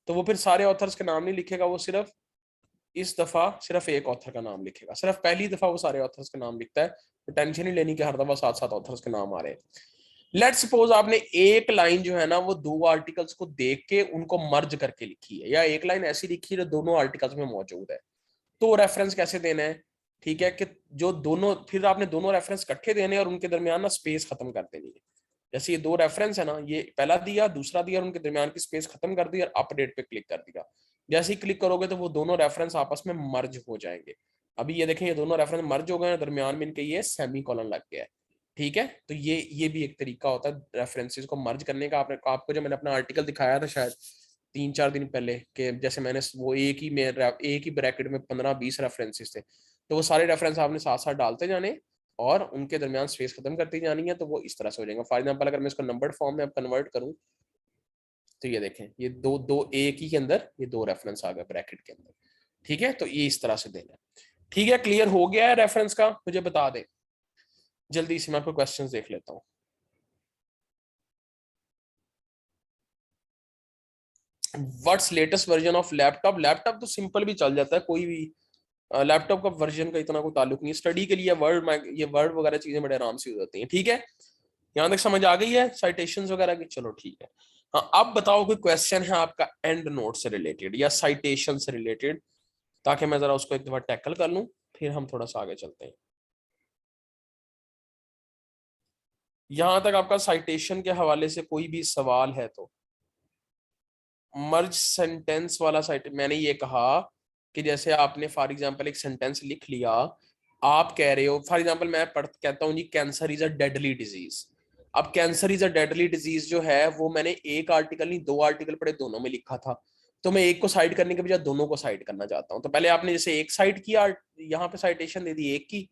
तो वो फिर सारे ऑथर्स के नाम नहीं लिखेगा, वो सिर्फ इस दफा सिर्फ एक ऑथर का नाम लिखेगा, सिर्फ पहली दफा वो सारे ऑथर्स के नाम लिखता है। तो टेंशन नहीं लेनी कि हर दफा साथ साथ ऑथर्स के नाम आ रहे हैं। लेट्स सपोज आपने एक लाइन जो है ना वो दो आर्टिकल्स को देख के उनको मर्ज करके लिखी है, या एक लाइन ऐसी लिखी है जो दोनों आर्टिकल्स में मौजूद है, तो रेफरेंस कैसे देना है, ठीक है, कि जो दोनों, फिर आपने दोनों रेफरेंस इकट्ठे देने और उनके दरमियान ना स्पेस खत्म कर देनी है। जैसे ये दो रेफरेंस है ना, ये पहला दिया दूसरा दिया, उनके दरमियान की स्पेस खत्म कर दी और अपडेट पे क्लिक कर दिया। जैसे ही क्लिक करोगे तो वो दोनों रेफरेंस आपस में मर्ज हो जाएंगे। अभी ये देखें, ये दोनों रेफरेंस मर्ज हो गए हैं, दरमियान में इनके ये सेमी कॉलन लग गया है। ठीक है, तो ये भी एक तरीका होता है रेफरेंसेस को मर्ज करने का। आपको जो मैंने अपना आर्टिकल दिखाया था शायद 3-4 दिन पहले, कि जैसे मैंने वो एक ही ब्रैकेट में 15-20 रेफरेंसेस थे, तो वो सारे रेफरेंस आपने साथ साथ डालते जाने और उनके दरमियान स्पेस खत्म करती जानी है, तो वो इस तरह से हो जाएगा। फॉर एग्जाम्पल अगर मैं इसको नंबर्ड फॉर्म में अब कन्वर्ट करूं, तो ये देखें, ये दो दो एक ही के अंदर ये दो रेफरेंस आ गए ब्रैकेट के अंदर। ठीक है, तो ये इस तरह से देना है। ठीक है, क्लियर हो गया है रेफरेंस का? मुझे बता दें जल्दी से, मैं आपको क्वेश्चंस देख लेता हूँ। What's latest version of laptop? Laptop तो सिंपल भी चल जाता है, कोई भी लैपटॉप का वर्जन का इतना कोई ताल्लुक नहीं। स्टडी के लिए वर्ड वगैरह चीजें बड़े आराम से हो जाती हैं। ठीक है, यहां तक समझ आ गई है साइटेशंस वगैरह की? चलो ठीक है। हाँ, अब बताओ कोई क्वेश्चन है आपका एंड नोट से रिलेटेड या साइटेशन से रिलेटेड, ताकि मैं जरा उसको एक दफा टैकल कर लूं, फिर हम थोड़ा सा आगे चलते हैं। यहां तक आपका साइटेशन के हवाले से कोई भी सवाल है तो? मर्ज सेंटेंस वाला साइट, मैंने ये कहा कि जैसे आपने फॉर एग्जांपल एक सेंटेंस लिख लिया, आप कह रहे हो फॉर एग्जांपल मैं कहता हूँ जी cancer is a deadly disease. अब cancer is a deadly disease जो है वो मैंने एक आर्टिकल नहीं, दो आर्टिकल पढ़े, दोनों में लिखा था। तो मैं एक को साइड करने के बजाय दोनों को साइड करना चाहता हूँ। तो पहले आपने जैसे एक साइड किया, यहाँ पे साइटेशन दे दी एक की,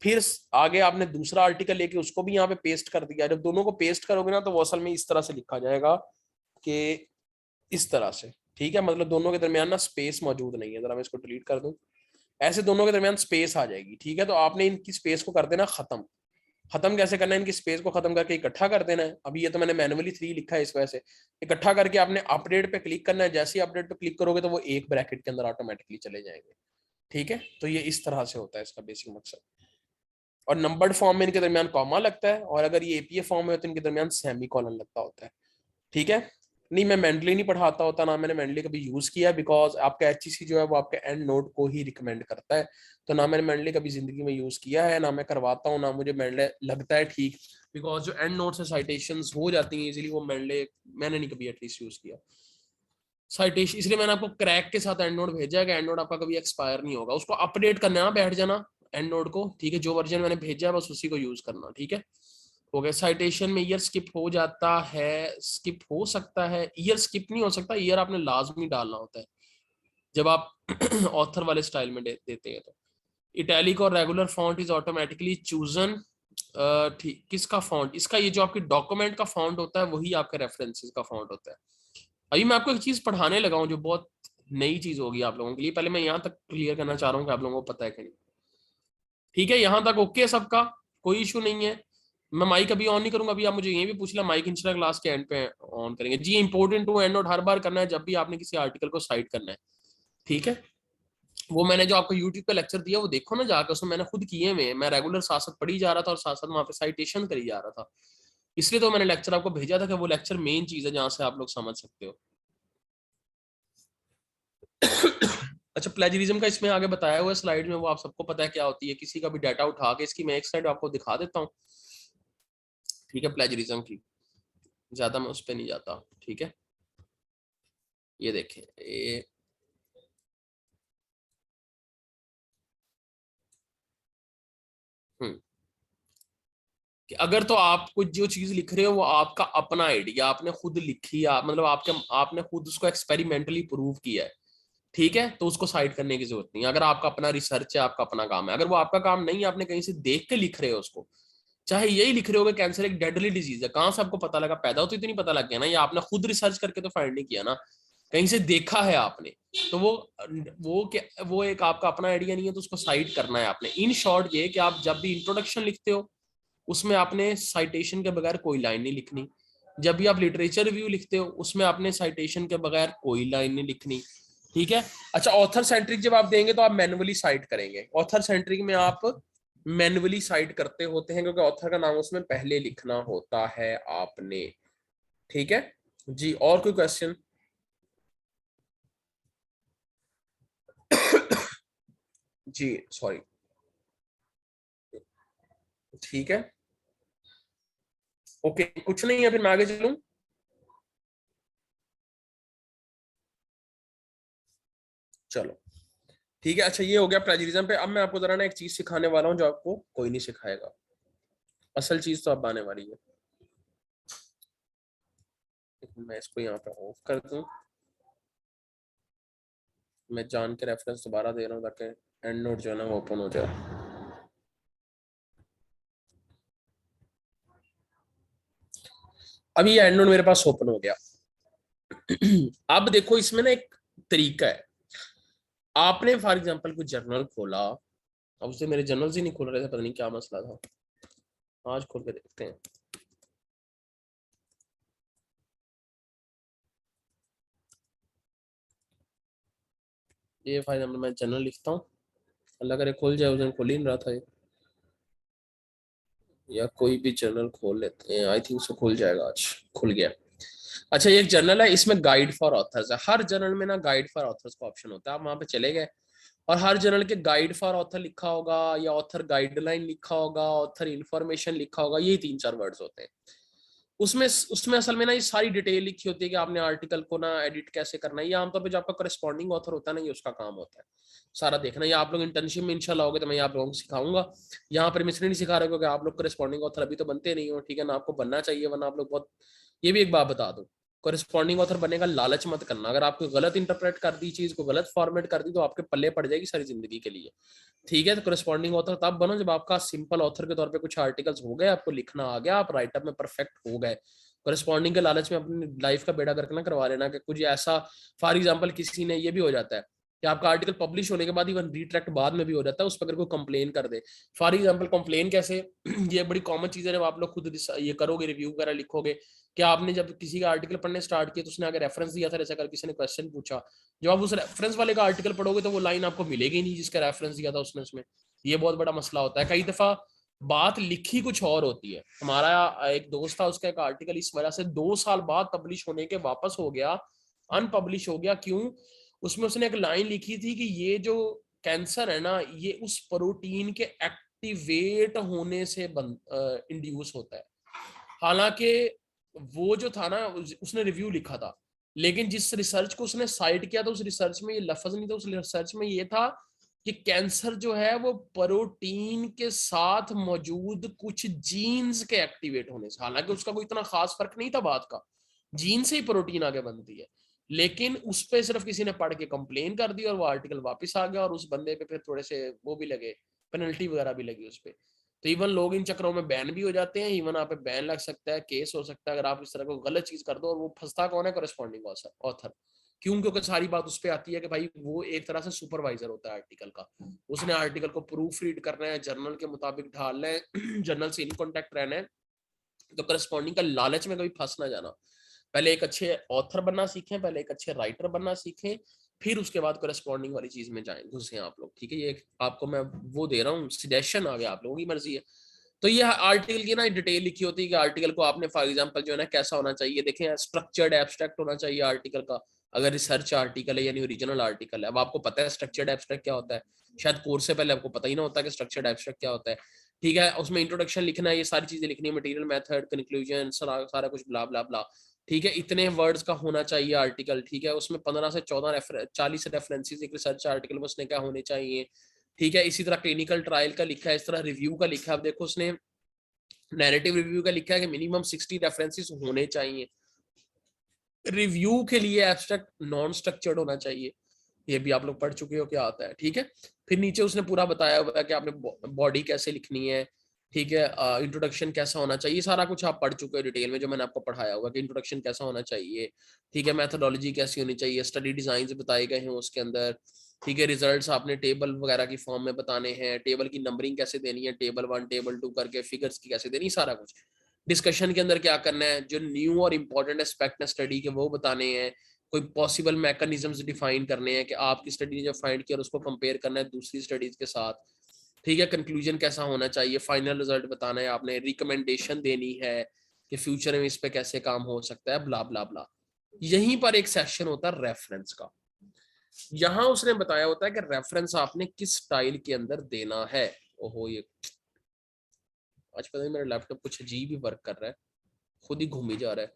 फिर आगे आपने दूसरा आर्टिकल लेके उसको भी यहाँ पे पेस्ट कर दिया। जब दोनों को पेस्ट करोगे ना, तो वो असल में इस तरह से लिखा जाएगा कि इस तरह से। ठीक है, मतलब दोनों के दरमियान ना स्पेस मौजूद नहीं है। जरा मैं इसको डिलीट कर दूं, ऐसे दोनों के दरमियान स्पेस आ जाएगी। ठीक है, तो आपने इनकी स्पेस को कर देना खत्म। खत्म कैसे करना है? इनकी स्पेस को खत्म करके इकट्ठा कर देना है। अभी ये तो मैंने मैनुअली 3 लिखा है, इस वजह से इकट्ठा करके आपने अपडेट पे क्लिक करना है। जैसे ही अपडेट पे क्लिक करोगे तो वो एक ब्रैकेट के अंदर ऑटोमेटिकली चले जाएंगे। ठीक है, तो ये इस तरह से होता है इसका बेसिक मकसद। और नंबर्ड फॉर्म में इनके दरमियान कॉमा लगता है, और अगर ये एपीए फॉर्म में हो तो इनके दरमियान सेमी कॉलन लगता होता है। ठीक है, नहीं मैं मेंडली नहीं पढ़ाता होता, ना मैंने मेंडली कभी यूज किया, बिकॉज आपका एचईसी जो है वो आपके एंड नोट को ही रिकमेंड करता है। तो ना मैंने मेंडली कभी जिंदगी में यूज किया है, ना मैं करवाता हूँ, ना मुझे मेंडले लगता है ठीक। बिकॉज जो एंड नोट से साइटेशंस हो जाती हैं इजीली, वो मेंडले मैंने नहीं कभी एटलीस्ट यूज किया। साइटेशन इसलिए मैंने आपको क्रैक के साथ एंड नोट भेजा है कि एंड नोट आपका कभी एक्सपायर नहीं होगा। उसको अपडेट करना है, बैठ जाना एंड नोट को। ठीक है, जो वर्जन मैंने भेजा है बस उसी को यूज करना। ठीक है, हो गया। साइटेशन में ईयर स्किप हो जाता है, स्किप हो सकता है, ईयर स्किप नहीं हो सकता, ईयर आपने लाजमी डालना होता है जब आप ऑथर वाले स्टाइल में देते हैं। तो इटैलिक और regular font is automatically chosen. ठीक, किसका फॉन्ट? इसका ये जो आपकी डॉक्यूमेंट का फॉन्ट होता है वही आपका रेफरेंसेस का फॉन्ट होता है। अभी मैं आपको एक चीज पढ़ाने लगा हूँ जो बहुत नई चीज होगी आप लोगों के लिए। पहले मैं यहाँ तक क्लियर करना चाह रहा हूँ कि आप लोगों को पता है कि नहीं। ठीक है, यहाँ तक ओके सबका? कोई इशू नहीं है। मैं माइक अभी ऑन नहीं करूंगा। अभी आप मुझे ये भी पूछ लिया, माइक इंशाल्लाह क्लास के एंड पे ऑन करेंगे जी। इंपॉर्टेंट टू एंड नोट हर बार करना है जब भी आपने किसी आर्टिकल को साइट करना है। ठीक है, वो मैंने जो आपको यूट्यूब पे लेक्चर दिया वो देखो ना जाकर, उसमें मैंने खुद किए हुए। मैं रेगुलर साथ साथ पढ़ी जा रहा था और साथ साथ वहां पे साइटेशन करी जा रहा था। इसलिए तो मैंने लेक्चर आपको भेजा था कि वो लेक्चर मेन चीज है जहां से आप लोग समझ सकते हो। अच्छा, प्लेजरिज्म का इसमें आगे बताया हुआ है स्लाइड में, वो आप सबको पता है क्या होती है। किसी का भी डाटा उठा के इसकी मैं एक स्लाइड आपको दिखा देता हूँ। ठीक है, प्लेजरिज्म की ज्यादा मैं उस पर नहीं जाता। ठीक है, ये देखें, ये हम्म कि अगर तो आप कुछ जो चीज लिख रहे हो वो आपका अपना आइडिया, आपने खुद लिखी है, मतलब आपने खुद उसको एक्सपेरिमेंटली प्रूव किया है। ठीक है, तो उसको साइड करने की जरूरत नहीं है। अगर आपका अपना रिसर्च है, आपका अपना काम है। अगर वो आपका काम नहीं है, आपने कहीं से देख के लिख रहे हो उसको, चाहे यही लिख रहे हो कि कैंसर एक डेडली डिजीज है, कहां से आपको पता लगा? पैदा होते तो नहीं पता लग गया ना, या आपने खुद रिसर्च करके तो फाइंड नहीं किया ना, कहीं से देखा है आपने। तो वो एक आपका अपना आइडिया नहीं है, तो उसको साइड करना है आपने। इन शॉर्ट ये कि आप जब भी इंट्रोडक्शन लिखते हो उसमें आपने साइटेशन के बगैर कोई लाइन नहीं लिखनी। जब भी आप लिटरेचर रिव्यू लिखते हो उसमें आपने साइटेशन के बगैर कोई लाइन नहीं लिखनी। ठीक है, अच्छा, ऑथर सेंट्रिक जब आप देंगे तो आप मैनुअली साइट करेंगे। ऑथर सेंट्रिक में आप मैनुअली साइट करते होते हैं क्योंकि ऑथर का नाम उसमें पहले लिखना होता है आपने। ठीक है जी, और कोई क्वेश्चन? जी सॉरी। ठीक है, ओके, कुछ नहीं है, फिर मैं आगे चलूं। चलो ठीक है। अच्छा ये हो गया प्लेजरिज्म पे। अब मैं आपको जरा ना एक चीज सिखाने वाला हूँ जो आपको कोई नहीं सिखाएगा। असल चीज तो अब आने वाली है। मैं इसको यहाँ पे ऑफ कर दूं। मैं जान के रेफरेंस दोबारा दे रहा हूँ ताकि एंड नोट जो है ना वो ओपन हो जाए। अभी ये एंड नोट मेरे पास ओपन हो गया। अब देखो इसमें ना एक तरीका है। आपने फॉर एग्जांपल कोई जर्नल खोला। अब उससे मेरे जर्नल्स ही नहीं खुल रहे थे, पता नहीं क्या मसला था। आज खोल के देखते हैं। ये फॉर एग्जांपल मैं जर्नल लिखता हूँ, अल्लाह करे खुल जाए। उस दिन खुल ही नहीं रहा था ये। या कोई भी जर्नल खोल लेते हैं, आई थिंक सो खुल जाएगा आज। खुल गया। अच्छा ये एक जर्नल है, इसमें गाइड फॉर ऑथर्स है। हर जर्नल में ना गाइड फॉर ऑथर्स का ऑप्शन होता है। आप वहां पे चले गए और हर जर्नल के गाइड फॉर ऑथर लिखा होगा या ऑथर गाइडलाइन लिखा होगा, ऑथर इंफॉर्मेशन लिखा होगा, यही 3-4 वर्ड्स होते हैं। उसमें उसमें असल में ना ये सारी डिटेल लिखी होती है कि आपने आर्टिकल को ना एडिट कैसे करना है। ये आमतौर पे जो आपका करस्पॉन्डिंग ऑथर होता है ना, ये उसका काम होता है सारा देखना। ये आप लोग इंटर्नशिप में इंशाल्लाह होगे तो मैं आप लोगों को सिखाऊंगा। यहाँ पर मैं इसलिए नहीं सिखा रहा क्योंकि आप लोग करस्पॉन्डिंग ऑथर अभी तो बनते नहीं हो, ठीक है ना। आपको बनना चाहिए, वरना आप लोग बहुत। ये भी एक बात बता दूं, करस्पॉन्डिंग ऑथर बनने का लालच मत करना। अगर आपको गलत इंटरप्रेट कर दी, चीज को गलत फॉर्मेट कर दी, तो आपके पल्ले पड़ जाएगी सारी जिंदगी के लिए। ठीक है, तो करस्पॉन्डिंग ऑथर तब बनो जब आपका सिंपल ऑथर के तौर पे कुछ आर्टिकल्स हो गए, आपको लिखना आ गया, आप राइटअप में परफेक्ट हो गए। करस्पॉन्डिंग के लालच में अपनी लाइफ का बेड़ा गर्क ना करवा लेना कि कुछ ऐसा। फॉर एग्जाम्पल किसी ने, ये भी हो जाता है कि आपका आर्टिकल पब्लिश होने के बाद इवन रीट्रैक्ट बाद में भी हो जाता है, उस पर अगर कोई कंप्लेन कर दे। फॉर एग्जाम्पल कंप्लेन कैसे, ये बड़ी कॉमन चीज है। जब आप लोग खुद ये करोगे, रिव्यू वगैरह लिखोगे, कि आपने जब किसी का आर्टिकल पढ़ने स्टार्ट किया तो उसने अगर रेफरेंस दिया था, जैसे अगर किसी ने क्वेश्चन पूछा, जब आप उस रेफरेंस वाले का आर्टिकल पढ़ोगे तो वो लाइन आपको मिलेगी नहीं जिसका रेफरेंस दिया था उसने उसमें। ये बहुत बड़ा मसला होता है। कई दफा बात लिखी कुछ और होती है। हमारा एक दोस्त था, उसका एक आर्टिकल इस वजह से 2 साल बाद पब्लिश होने के वापस हो गया, अनपब्लिश हो गया। क्यों? उसमें उसने एक लाइन लिखी थी कि ये जो कैंसर है ना, ये उस प्रोटीन के एक्टिवेट होने से इंड्यूस होता है। हालांकि वो जो था ना, उसने रिव्यू लिखा था, लेकिन जिस रिसर्च को उसने साइट किया था, उस रिसर्च में ये लफ्ज नहीं था। उस रिसर्च में ये था कि कैंसर जो है वो प्रोटीन के साथ मौजूद कुछ जीन्स के एक्टिवेट होने से। हालांकि उसका कोई इतना खास फर्क नहीं था बात का, जीन से ही प्रोटीन आगे बनती है। लेकिन उस पर सिर्फ किसी ने पढ़ के कंप्लेन कर दी और वो आर्टिकल वापस आ गया, और उस बंदे पे फिर थोड़े से वो भी लगे, पेनल्टी वगैरह भी लगी उस पर। तो इवन लोग इन चक्रों में बैन भी हो जाते हैं। इवन आप पे बैन लग सकता है, केस हो सकता है अगर आप इस तरह को गलत चीज कर दो। और वो फंसता कौन है? Corresponding author. क्यों? क्योंकि सारी बात उस पर आती है कि भाई वो एक तरह से सुपरवाइजर होता है आर्टिकल का। उसने आर्टिकल को प्रूफ रीड करना है, जर्नल के मुताबिक ढालना है, जर्नल से इन कॉन्टेक्ट रहना है। तो करस्पॉन्डिंग का लालच में कभी फंस ना जाना। पहले एक अच्छे ऑथर बनना सीखें, पहले एक अच्छे राइटर बनना सीखें, फिर उसके बाद करस्पॉन्डिंग वाली चीज में जाएं, घुसे आप लोग। ठीक है, ये आपको मैं वो दे रहा हूँ सजेशन, आ गया, आप लोगों की मर्जी है। तो ये आर्टिकल की ना डिटेल लिखी होती है कि आर्टिकल को आपने फॉर एग्जांपल जो है ना कैसा होना चाहिए। देखें, स्ट्रक्चर्ड एब्स्ट्रैक्ट होना चाहिए आर्टिकल का, अगर रिसर्च आर्टिकल है यानी ओरिजिनल आर्टिकल है। अब आपको पता है स्ट्रक्चर्ड एब्स्ट्रैक्ट क्या होता है, शायद कोर्स से पहले आपको पता ही ना होता कि स्ट्रक्चर्ड एब्स्ट्रैक्ट क्या होता है। ठीक है, उसमें इंट्रोडक्शन लिखना है, ये सारी चीजें लिखनी है, मटेरियल, मेथड, कंक्लूजन, सारा कुछ ब्ला ब्ला ब्ला। ठीक है, इतने वर्ड्स का होना चाहिए आर्टिकल। ठीक है, उसमें 15 से 40 रेफरेंसेस एक रिसर्च आर्टिकल में उसने क्या होने चाहिए। ठीक है, इसी तरह क्लिनिकल ट्रायल का लिखा है, इस तरह रिव्यू का लिखा है। अब देखो उसने नैरेटिव रिव्यू का लिखा है कि मिनिमम 60 रेफरेंसेस होने चाहिए। रिव्यू के लिए एब्स्ट्रैक्ट नॉन स्ट्रक्चर्ड होना चाहिए, ये भी आप लोग पढ़ चुके हो क्या आता है। ठीक है, फिर नीचे उसने पूरा बताया हुआ है कि आपने बॉडी कैसे लिखनी है। ठीक है, इंट्रोडक्शन कैसा होना चाहिए, सारा कुछ आप पढ़ चुके हो डिटेल में, जो मैंने आपको पढ़ाया हुआ कि इंट्रोडक्शन कैसा होना चाहिए। ठीक है, मेथोडोलॉजी कैसी होनी चाहिए, स्टडी डिजाइन बताए गए हैं उसके अंदर। ठीक है, रिजल्ट्स आपने टेबल वगैरह की फॉर्म में बताने हैं, टेबल की नंबरिंग कैसे देनी है, टेबल 1 टेबल 2 करके, फिगर्स की कैसे देनी, सारा कुछ। डिस्कशन के अंदर क्या करना है, जो न्यू और इंपॉर्टेंट एस्पेक्ट है स्टडी के वो बताने हैं। कोई पॉसिबल मैकेनिज्म्स डिफाइन करने हैं कि आपकी स्टडी ने जो फाइंड किया उसको कंपेयर करना है दूसरी स्टडीज के साथ। ठीक है, कंक्लूजन कैसा होना चाहिए, फाइनल रिजल्ट बताना है आपने, रिकमेंडेशन देनी है कि फ्यूचर में इस पे कैसे काम हो सकता है, ब्ला ब्ला ब्ला। यहीं पर एक सेक्शन होता है रेफरेंस का। यहां उसने बताया होता है कि रेफरेंस आपने किस स्टाइल के अंदर देना है। ओहो, ये आज पता नहीं मेरा लैपटॉप कुछ अजीब ही वर्क कर रहा है। खुद ही घूमी जा रहा है।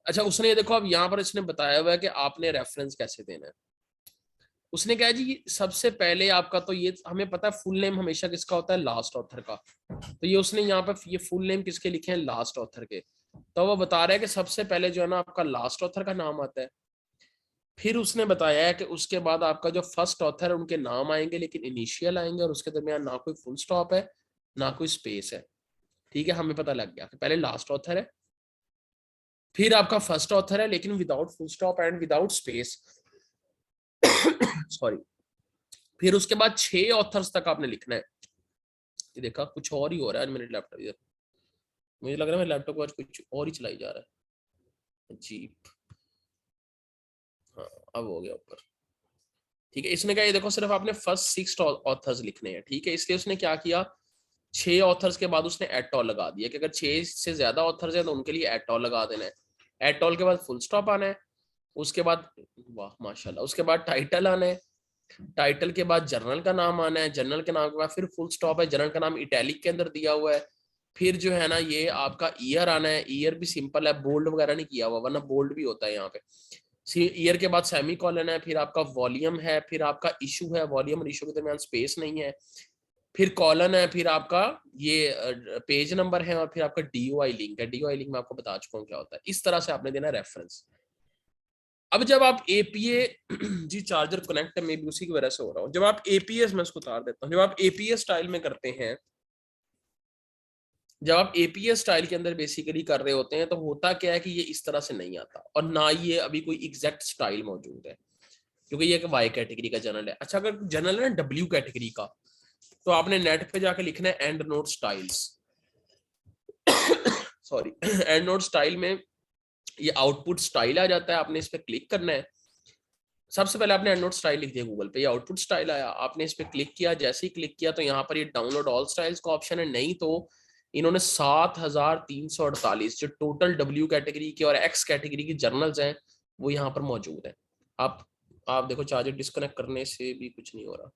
अच्छा उसने ये देखो, अब यहाँ पर इसने बताया हुआ है कि आपने रेफरेंस कैसे देना है। उसने कहा जी सबसे पहले आपका, तो ये हमें पता है फुल नेम हमेशा किसका होता है, लास्ट ऑथर का। तो ये उसने यहाँ पर ये फुल नेम किसके लिखे हैं, लास्ट ऑथर के। तो वो बता रहा है कि सबसे पहले जो है ना आपका लास्ट ऑथर का नाम आता है। फिर उसने बताया है कि उसके बाद आपका जो फर्स्ट ऑथर है उनके नाम आएंगे, लेकिन इनिशियल आएंगे, और उसके दरमियान ना कोई फुल स्टॉप है ना कोई स्पेस है। ठीक है, हमें पता लग गया कि पहले लास्ट ऑथर है, फिर आपका फर्स्ट ऑथर है लेकिन without full stop and without space. Sorry. फिर उसके बाद 6 ऑथर्स तक आपने लिखना है। ये देखा कुछ और ही हो रहा है आज मेरे लैपटॉप इधर, मुझे लग रहा है मेरे लैपटॉप को आज कुछ और ही चलाई जा रहा है, अजीब। हाँ अब हो गया ऊपर। ठीक है, इसने कहा ये देखो सिर्फ आपने फर्स्ट 6 ऑथर्स लिखने हैं। ठीक है, इसलिए उसने क्या किया, 6 ऑथर्स के बाद उसने एटॉल लगा दिया कि अगर 6 से ज्यादा ऑथर्स हैं तो उनके लिए एटॉल लगा देना है। एटॉल के बाद फुल स्टॉप आना है, उसके बाद, वाह माशाल्लाह, उसके बाद टाइटल आना है, टाइटल के बाद जर्नल का नाम आना है, जर्नल के नाम के बाद फिर फुल स्टॉप है, जर्नल का नाम इटैलिक के अंदर दिया हुआ है। फिर जो है ना ये आपका ईयर आना है, ईयर भी सिंपल है, बोल्ड वगैरह नहीं किया हुआ, वरना बोल्ड भी होता है यहाँ पे। ईयर के बाद सेमी कॉलन है, फिर आपका वॉल्यूम है, फिर आपका इशू है, वॉल्यूम और इशू के दरमियान स्पेस नहीं है, फिर कॉलन है, फिर आपका ये पेज नंबर है, और फिर आपका डीओआई लिंक है। डीओआई लिंक मैं आपको बता चुका हूँ क्या होता है। इस तरह से आपने देना रेफरेंस। अब जब आप एपीए जी चार्जर कनेक्ट है, मे बी उसी की वजह से हो रहा हूँ। जब आप एपीएस, मैं इसको उतार देता हूँ, जब आप एपीएस स्टाइल में करते हैं, जब आप एपीएस स्टाइल के अंदर बेसिकली कर रहे होते हैं, तो होता क्या है कि ये इस तरह से नहीं आता, और ना ये अभी कोई एग्जैक्ट स्टाइल मौजूद है, क्योंकि ये एक वाई कैटेगरी का जर्नल है। अच्छा अगर जर्नल है ना डब्ल्यू कैटेगरी का, तो आपने नेट पे जाके लिखना है and note styles. Sorry, and note style में ये आउटपुट स्टाइल आ जाता है, आपने इस पर क्लिक करना है। सबसे पहले आपने एंड नोट स्टाइल लिख दिया गूगल पे, ये आउटपुट स्टाइल आया, आपने इस पर क्लिक किया। जैसे ही क्लिक किया तो यहाँ पर ये डाउनलोड ऑल स्टाइल्स का ऑप्शन है, नहीं तो इन्होंने 7348 जो टोटल डब्ल्यू कैटेगरी के और एक्स कैटेगरी की जर्नल्स हैं वो यहाँ पर मौजूद है। आप देखो चार्जर डिस्कनेक्ट करने से भी कुछ नहीं हो रहा।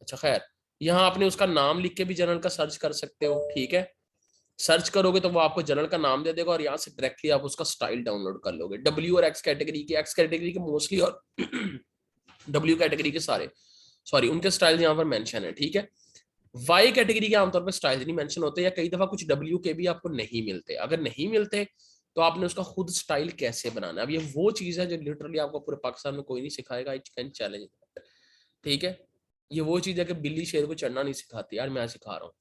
अच्छा खैर, यहाँ आपने उसका नाम लिख के भी जर्नल का सर्च कर सकते हो। ठीक है, सर्च करोगे तो वो आपको जर्नल का नाम दे देगा, और यहाँ से डायरेक्टली आप उसका स्टाइल डाउनलोड कर लोगे। डब्ल्यू और एक्स कैटेगरी के मोस्टली, और डब्ल्यू कैटेगरी के सारे, सॉरी उनके स्टाइल यहाँ पर मेंशन है। ठीक है, वाई कैटेगरी के आमतौर पर स्टाइल नहीं मेंशन होते, या कई दफा कुछ डब्ल्यू के भी आपको नहीं मिलते। अगर नहीं मिलते तो आपने उसका खुद स्टाइल कैसे बनाना है। अब ये वो चीज है जो लिटरली आपको पूरे पाकिस्तान में कोई नहीं सिखाएगा, आई कैन चैलेंज। ठीक है, ये वो चीज है कि बिल्ली शेर को चढ़ना नहीं सिखाती, यार मैं सिखा रहा हूँ।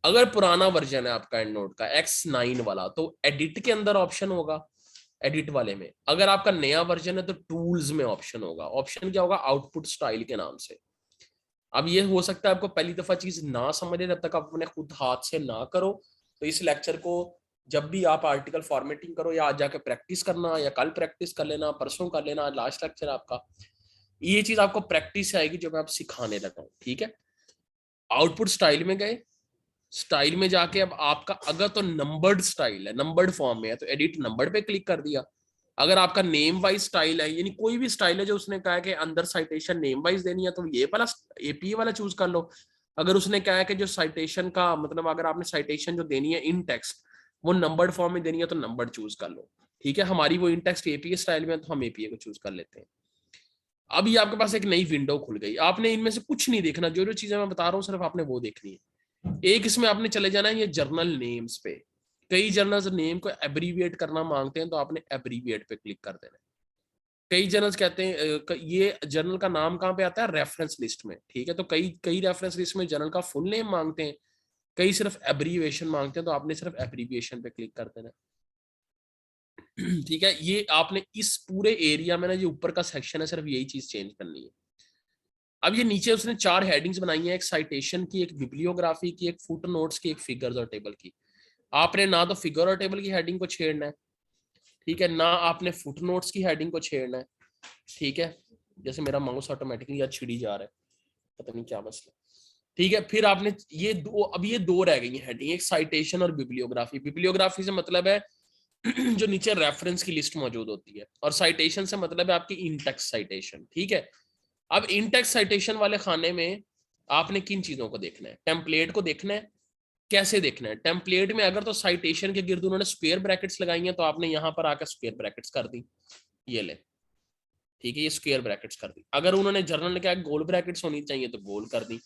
अगर पुराना वर्जन है आपका एंड नोट का X9 वाला, तो एडिट के अंदर ऑप्शन होगा, एडिट वाले में। अगर आपका नया वर्जन है तो टूल्स में ऑप्शन होगा। ऑप्शन क्या होगा, आउटपुट स्टाइल के नाम से। अब ये हो सकता है आपको पहली दफा चीज ना समझे, जब तक आप अपने खुद हाथ से ना करो। तो इस लेक्चर को जब भी आप आर्टिकल फॉर्मेटिंग करो, या आज जाके प्रैक्टिस करना, या कल प्रैक्टिस कर लेना, परसों कर लेना, लास्ट लेक्चर आपका, ये चीज आपको प्रैक्टिस आएगी जब मैं आप सिखाने लगा हूं। ठीक है, आउटपुट स्टाइल में गए, स्टाइल में जाके अब आपका अगर तो नंबर्ड स्टाइल है, नंबर्ड फॉर्म में है, तो एडिट नंबर्ड पे क्लिक कर दिया। अगर आपका नेम वाइज स्टाइल है, यानी कोई भी स्टाइल है जो उसने कहा है कि अंदर साइटेशन नेम वाइज देनी है, तो ये वाला एपीए वाला चूज कर लो। अगर उसने कहा है कि जो साइटेशन का मतलब अगर आपने साइटेशन जो देनी है इन टेक्स्ट वो नंबर्ड फॉर्म में देनी है, तो नंबर्ड चूज कर लो। ठीक है, हमारी वो इन टेक्स्ट एपीए स्टाइल में है, तो हम एपीए को चूज कर लेते हैं। अब ये आपके पास एक नई विंडो खुल गई, आपने इनमें से कुछ नहीं देखना, जो जो चीजें मैं बता रहा हूँ सिर्फ आपने वो देखनी है। एक इसमें आपने चले जाना है ये जर्नल नेम्स पे। कई जर्नल्स नेम को एब्रीविएट करना मांगते हैं, तो आपने एब्रीविएट पे क्लिक कर देना है। कई जर्नल्स कहते हैं ये जर्नल का नाम कहाँ पे आता है, रेफरेंस लिस्ट में। ठीक है, तो कई कई रेफरेंस लिस्ट में जर्नल का फुल नेम मांगते हैं, कई सिर्फ एब्रीविएशन मांगते हैं, तो आपने सिर्फ एब्रीविएशन पे क्लिक कर देना है। ठीक है, ये आपने इस पूरे एरिया में ना, ये ऊपर का सेक्शन है, सिर्फ यही चीज चेंज करनी है। अब ये नीचे उसने 4 हेडिंग्स बनाई हैं, एक साइटेशन की, एक बिब्लियोग्राफी की, एक फुट नोट्स की, एक फिगर्स और टेबल की। आपने ना तो फिगर और टेबल की हेडिंग को छेड़ना है, ठीक है, ना आपने फुट नोट्स की हेडिंग को छेड़ना है। ठीक है, जैसे मेरा माउस ऑटोमेटिकली आज छिड़ी जा रहा है, पता नहीं क्या मसला। ठीक है, फिर आपने ये दो, अब ये दो रह गई हेडिंग, एक साइटेशन और बिब्लियोग्राफी। बिब्लियोग्राफी से मतलब है जो नीचे रेफरेंस की लिस्ट मौजूद होती है, और साइटेशन से मतलब है आपकी इन टेक्स्ट साइटेशन। ठीक है, अब इन टेक्स्ट साइटेशन वाले खाने में आपने किन चीजों को देखना है, टेम्पलेट को देखना है, कैसे देखना है टेम्पलेट में, अगर तो साइटेशन के गिर्द उन्होंने स्क्वायर ब्रैकेट्स लगाई हैं तो आपने यहां पर आकर स्क्वायर ब्रैकेट्स कर दी, ये ले, ठीक है, ये स्क्वायर ब्रैकेट्स कर दी। अगर उन्होंने जर्नल में क्या गोल ब्रैकेट्स होनी चाहिए तो गोल कर दी,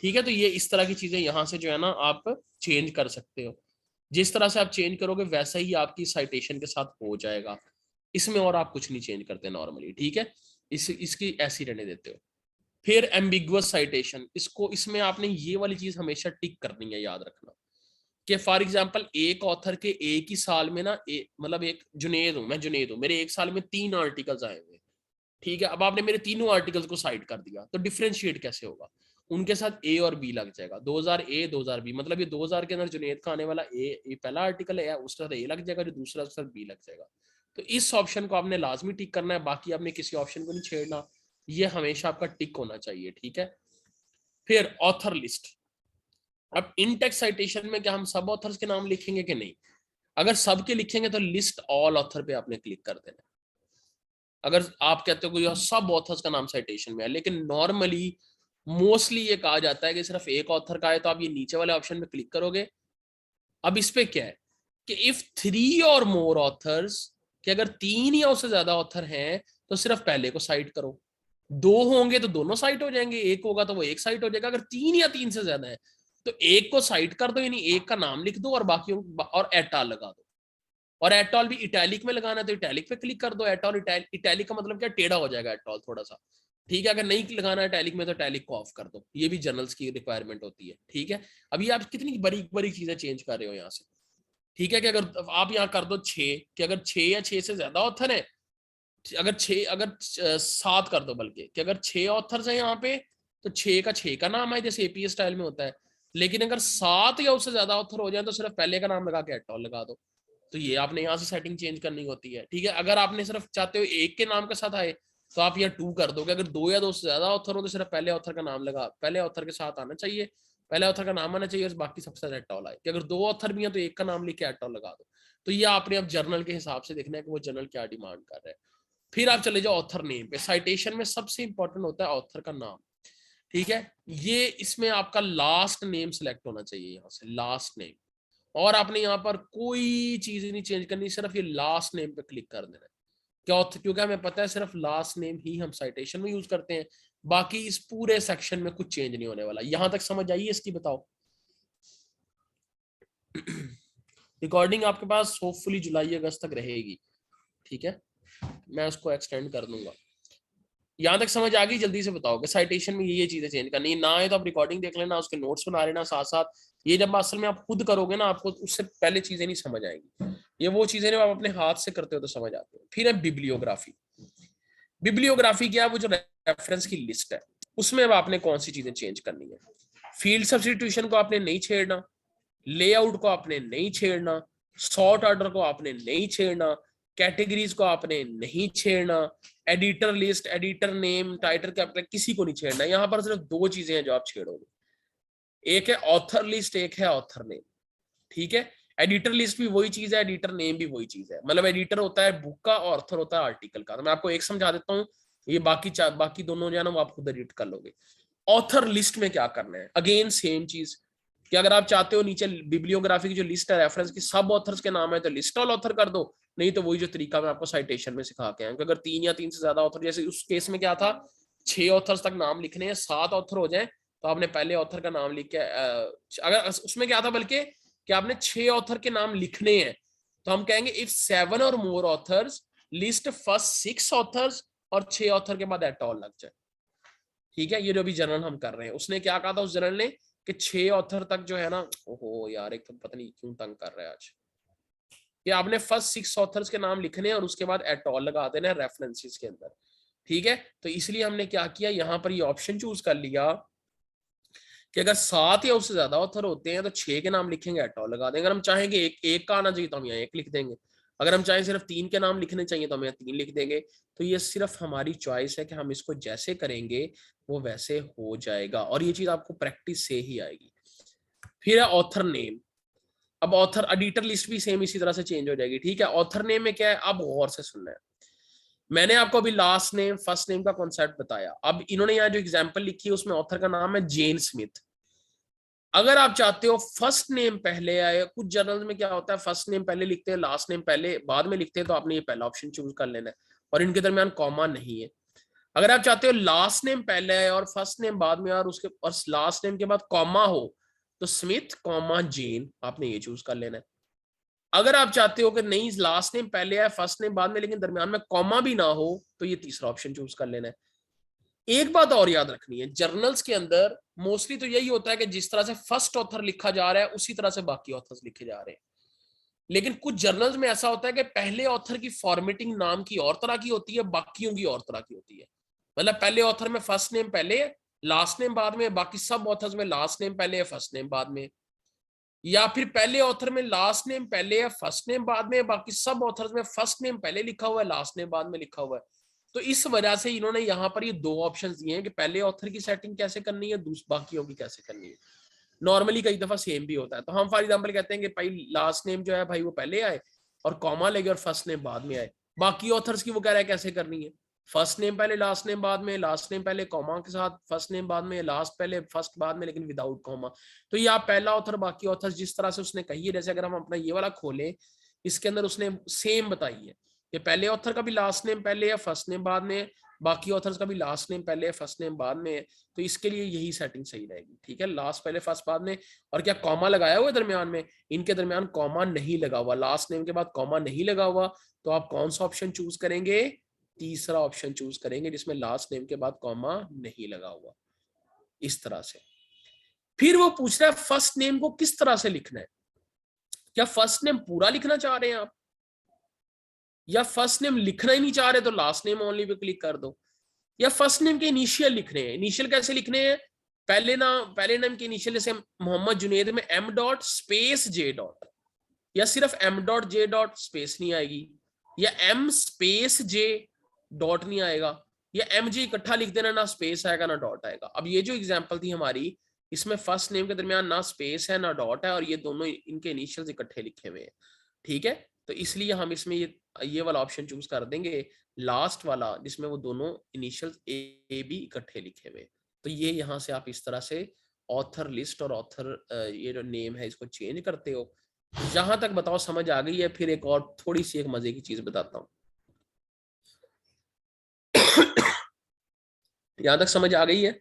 ठीक है। तो ये इस तरह की चीजें यहां से जो है ना आप चेंज कर सकते हो। जिस तरह से आप चेंज करोगे वैसा ही आपकी साइटेशन के साथ हो जाएगा, इसमें और आप कुछ नहीं चेंज करते नॉर्मली, ठीक है। इसकी ऐसी रहने देते हो। फिर एम्बिगुअस साइटेशन, इसको इसमें आपने ये वाली चीज हमेशा टिक करनी है, याद रखना कि फॉर एग्जांपल एक ऑथर के एक ही साल में ना मतलब एक जुनेद हूं मैं, जुनेद हूं, मेरे एक साल में 3 आर्टिकल्स आए हुए, ठीक है। अब आपने मेरे तीनों आर्टिकल्स को साइड कर दिया तो डिफरेंशिएट कैसे होगा, उनके साथ ए और बी लग जाएगा, 2000 ए 2000 बी, मतलब ये 2000 के अंदर जुनेद का आने वाला ए पहला आर्टिकल है, उसके साथ ए लग जाएगा, जो दूसरा उसके साथ बी लग जाएगा। तो इस ऑप्शन को आपने लाजमी टिक करना है, बाकी आपने किसी ऑप्शन को नहीं छेड़ना, ये हमेशा आपका टिक होना चाहिए, ठीक है। फिर ऑथर लिस्ट, अब इन टेक्स्ट साइटेशन में क्या हम सब ऑथर्स के नाम लिखेंगे कि नहीं, अगर सब के लिखेंगे तो लिस्ट ऑल ऑथर पे आपने क्लिक कर देना। अगर आप कहते हो कि सब ऑथर्स का नाम साइटेशन में है, लेकिन नॉर्मली मोस्टली ये कहा जाता है कि सिर्फ एक ऑथर का है, तो आप ये नीचे वाले ऑप्शन पे क्लिक करोगे। अब इस पे क्या है कि इफ 3 और मोर ऑथर्स, कि अगर 3 या उससे ज्यादा ऑथर हैं तो सिर्फ पहले को साइट करो, 2 होंगे तो दोनों साइट हो जाएंगे, एक होगा तो वो एक साइट हो जाएगा। अगर 3 या 3 से ज्यादा है तो एक को साइट कर दो, यानी एक का नाम लिख दो और बाकियों और एटाल लगा दो। और एटॉल भी इटैलिक में लगाना है तो इटैलिक पे क्लिक कर दो। एटॉल इटैलिक का मतलब क्या, टेढ़ा हो जाएगा एटॉल थोड़ा सा, ठीक है। अगर नहीं लगाना है इटैलिक में तो इटैलिक को ऑफ कर दो, ये भी जर्नल्स की रिक्वायरमेंट होती है, ठीक है। अभी आप कितनी बड़ी बड़ी चीजें चेंज कर रहे हो यहाँ से, ठीक है। कि अगर आप यहाँ कर दो 6, कि अगर 6 या 6 से ज्यादा ऑथर है, अगर 6 अगर 7 कर दो, बल्कि कि अगर 6 ऑथर्स है यहाँ पे तो 6 का 6 का नाम है, जैसे एपीएस स्टाइल में होता है। लेकिन अगर 7 या उससे ज्यादा ऑथर हो जाए तो सिर्फ पहले का नाम लगा के एटॉल लगा दो। तो ये आपने यहाँ से सेटिंग चेंज करनी होती है, ठीक है। अगर आपने सिर्फ चाहते हो एक के नाम के साथ आए तो आप यहाँ 2 कर दोगे। अगर 2 या 2 से ज्यादा ऑथर हो तो सिर्फ पहले ऑथर का नाम लगा, पहले ऑथर के साथ आना चाहिए, पहले ऑथर का नाम आना चाहिए, बाकी सबसे ज्यादा एटॉल आए। कि अगर 2 ऑथर भी हैं तो एक का नाम लिख के एटॉल लगा दो। तो ये आपने अब जर्नल के हिसाब से देखना है कि वो जर्नल क्या डिमांड कर रहा है। फिर आप चले जाओ ऑथर नेम पे। साइटेशन में सबसे इंपॉर्टेंट होता है ऑथर का नाम, ठीक है। ये इसमें आपका लास्ट नेम सिलेक्ट होना चाहिए, यहाँ से लास्ट नेम, और आपने यहाँ पर कोई चीज नहीं चेंज करनी, सिर्फ ये लास्ट नेम पे क्लिक कर देना है। क्या क्योंकि हमें पता है सिर्फ लास्ट नेम ही हम साइटेशन में यूज करते हैं, बाकी इस पूरे सेक्शन में कुछ चेंज नहीं होने वाला। यहां तक समझ आइए इसकी, बताओ। रिकॉर्डिंग आपके पास होपफुली जुलाई अगस्त तक रहेगी, ठीक है, मैं उसको एक्सटेंड कर दूंगा। यहाँ तक समझ आ गई, जल्दी से बताओ कि साइटेशन में ये चीजें चेंज करनी है ना है तो आप रिकॉर्डिंग देख लेना, उसके नोट्स बना लेना साथ साथ। ये जब असल में आप खुद करोगे ना, आपको उससे पहले चीजें नहीं समझ आएंगी, ये वो चीजें जब आप अपने हाथ से करते हो तो समझ आते हो। फिर है बिब्लियोग्राफी। बिब्लियोग्राफी क्या है, वो जो रेफरेंस की लिस्ट है उसमें अब आपने कौन सी चीजें चेंज करनी है। फील्ड सब्स्टिट्यूशन को आपने नहीं छेड़ना, लेआउट को आपने नहीं छेड़ना, सॉर्ट ऑर्डर को आपने नहीं छेड़ना, कैटेगरीज को आपने नहीं छेड़ना, editor list, editor name, title capital किसी को नहीं छेड़ना। यहां पर सिर्फ 2 चीजें हैं जो आप छेड़ोगे, एक है ऑथर लिस्ट, एक है ऑथर नेम, ठीक है। एडिटर लिस्ट भी वही चीज है, एडिटर नेम भी वही चीज है। मतलब एडिटर होता है बुक का और ऑथर होता है आर्टिकल का। तो मैं आपको एक समझा देता हूँ, ये बाकी दोनों जो है ना वो आप खुद एडिट कर लोगे। ऑथर लिस्ट में क्या करना है, अगेन सेम चीज, कि अगर आप चाहते हो नीचे बिब्लियोग्राफी की जो लिस्ट है रेफरेंस की सब ऑथर्स के नाम है तो लिस्ट ऑल ऑथर कर दो, नहीं तो वही जो तरीका मैं आपको साइटेशन में सिखा के आया, अगर 3 या 3 से ज्यादा ऑथर, जैसे उस केस में क्या था 6 ऑथर्स तक नाम लिखने हैं, 7 ऑथर हो जाए तो आपने पहले ऑथर का नाम लिख के अगर उसमें क्या था बल्कि कि आपने 6 ऑथर के नाम लिखने हैं तो हम कहेंगे इफ 7 और मोर ऑथर्स लिस्ट फर्स्ट 6 ऑथर्स और 6 ऑथर के बाद एट ऑल लग जाए, ठीक है। ये जो अभी जर्नल हम कर रहे हैं उसने क्या कहा था उस जर्नल ने कि 6 ऑथर तक जो है ना, ओहो यार एक तो पता नहीं क्यों तंग कर रहा है आज, कि आपने फर्स्ट 6 ऑथर्स के नाम लिखने हैं और उसके बाद एट ऑल लगा देना है रेफरेंसेस के अंदर, ठीक है। तो इसलिए हमने क्या किया, यहाँ पर ये ऑप्शन चूज कर लिया कि अगर 7 या उससे ज्यादा ऑथर होते हैं तो 6 के नाम लिखेंगे एट ऑल लगा देंगे। अगर हम चाहेंगे एक का आना चाहिए तो हम यहाँ 1 लिख देंगे, अगर हम चाहें सिर्फ 3 के नाम लिखने चाहिए तो हम यहाँ 3 लिख देंगे। तो ये सिर्फ हमारी चॉइस है कि हम इसको जैसे करेंगे वो वैसे हो जाएगा, और ये चीज आपको प्रैक्टिस से ही आएगी। फिर है ऑथर नेम। अब ऑथर एडिटर लिस्ट भी सेम इसी तरह से चेंज हो जाएगी, ठीक है। ऑथर नेम में क्या है, अब गौर से सुनना है। मैंने आपको अभी लास्ट नेम फर्स्ट नेम का कॉन्सेप्ट बताया, अब इन्होंने यहाँ जो एग्जाम्पल लिखी है उसमें ऑथर का नाम है जेन स्मिथ। अगर आप चाहते हो फर्स्ट नेम पहले आए, कुछ जर्नल में क्या होता है फर्स्ट नेम पहले लिखते हैं, लास्ट नेम पहले बाद में लिखते हैं, तो आपने ये पहला ऑप्शन चूज कर लेना है और इनके दरमियान कॉमा नहीं है। अगर आप चाहते हो लास्ट नेम पहले आए और फर्स्ट नेम बाद में और उसके और लास्ट नेम के बाद कॉमा हो, तो स्मिथ कॉमा जेन आपने ये चूज कर लेना है। अगर आप चाहते हो कि नहीं लास्ट नेम पहले आए फर्स्ट नेम बाद में लेकिन दरमियान में कॉमा भी ना हो, तो ये तीसरा ऑप्शन चूज कर लेना है। एक बात और याद रखनी है, जर्नल्स के अंदर मोस्टली तो यही होता है कि जिस तरह से फर्स्ट ऑथर लिखा जा रहा है उसी तरह से बाकी ऑथर्स लिखे जा रहे हैं। लेकिन कुछ जर्नल्स में ऐसा होता है कि पहले ऑथर की फॉर्मेटिंग नाम की और तरह की होती है, बाकियों की और तरह की होती है। मतलब पहले ऑथर में फर्स्ट नेम पहले है, लास्ट नेम बाद में, बाकी सब ऑथर्स में लास्ट नेम पहले है, फर्स्ट नेम बाद में। या फिर पहले ऑथर में लास्ट नेम पहले है, फर्स्ट नेम बाद में, बाकी सब ऑथर्स में फर्स्ट नेम पहले लिखा हुआ है, लास्ट नेम बाद में लिखा हुआ है। तो इस वजह से इन्होंने यहाँ पर ये दो ऑप्शन दिए हैं कि पहले ऑथर की सेटिंग कैसे करनी है, बाकियों की कैसे करनी है। नॉर्मली कई दफा सेम भी होता है। तो हम फॉर एग्जांपल कहते हैं कि भाई लास्ट नेम जो है भाई वो पहले आए और कॉमा लगे और फर्स्ट नेम बाद में आए। बाकी ऑथर्स की वो कह रहा है कैसे करनी है, फर्स्ट नेम पहले लास्ट नेम बाद में, लास्ट नेम पहले कॉमा के साथ, फर्स्ट नेम बाद में, लास्ट पहले फर्स्ट बाद में लेकिन विदाउट कॉमा। तो ये आप पहला ऑथर बाकी ऑथर्स जिस तरह से उसने कही है, जैसे अगर हम अपना ये वाला खोलें, इसके अंदर उसने सेम बताई है कि पहले ऑथर का भी लास्ट नेम पहले है फर्स्ट नेम बाद में, बाकी ऑथर्स का भी लास्ट नेम पहले है फर्स्ट नेम बाद में। तो इसके लिए यही सेटिंग सही रहेगी। ठीक है, लास्ट पहले फर्स्ट बाद में। और क्या कॉमा लगाया हुआ है दरमियान में? इनके दरमियान कॉमा नहीं लगा हुआ, लास्ट नेम के बाद कॉमा नहीं लगा हुआ। तो आप कौन सा ऑप्शन चूज करेंगे? तीसरा ऑप्शन चूज करेंगे जिसमें लास्ट नेम के बाद कॉमा नहीं लगा हुआ, इस तरह से। फिर वो पूछ रहा है फर्स्ट नेम को किस तरह से लिखना है। क्या फर्स्ट नेम पूरा लिखना चाह रहे हैं आप, या फर्स्ट नेम लिखना ही नहीं चाह रहे तो last name only pay click कर दो, या फर्स्ट नेम के इनिशियल लिखने हैं। इनिशियल कैसे लिखने हैं? पहले नाम के इनिशियल जैसे मोहम्मद जुनेद में M dot space J dot, या सिर्फ M dot J dot space नहीं आएगी, या एम स्पेस जे डॉट नहीं आएगा, या एम जे इकट्ठा लिख देना, ना स्पेस आएगा ना डॉट आएगा। अब ये जो एग्जांपल थी हमारी, इसमें फर्स्ट नेम के दरमियान ना स्पेस है ना डॉट है और ये दोनों इनके इनिशियल्स इकट्ठे लिखे हुए हैं। ठीक है, तो इसलिए हम इसमें ये वाला ऑप्शन चूज कर देंगे, लास्ट वाला, जिसमें वो दोनों इनिशियल्स ए बी इकट्ठे लिखे हुए। तो ये यहाँ से आप इस तरह से ऑथर लिस्ट और ऑथर ये जो नेम है इसको चेंज करते हो। जहां तक बताओ समझ आ गई है? फिर एक और थोड़ी सी एक मजे की चीज बताता हूँ। यहां तक समझ आ गई है?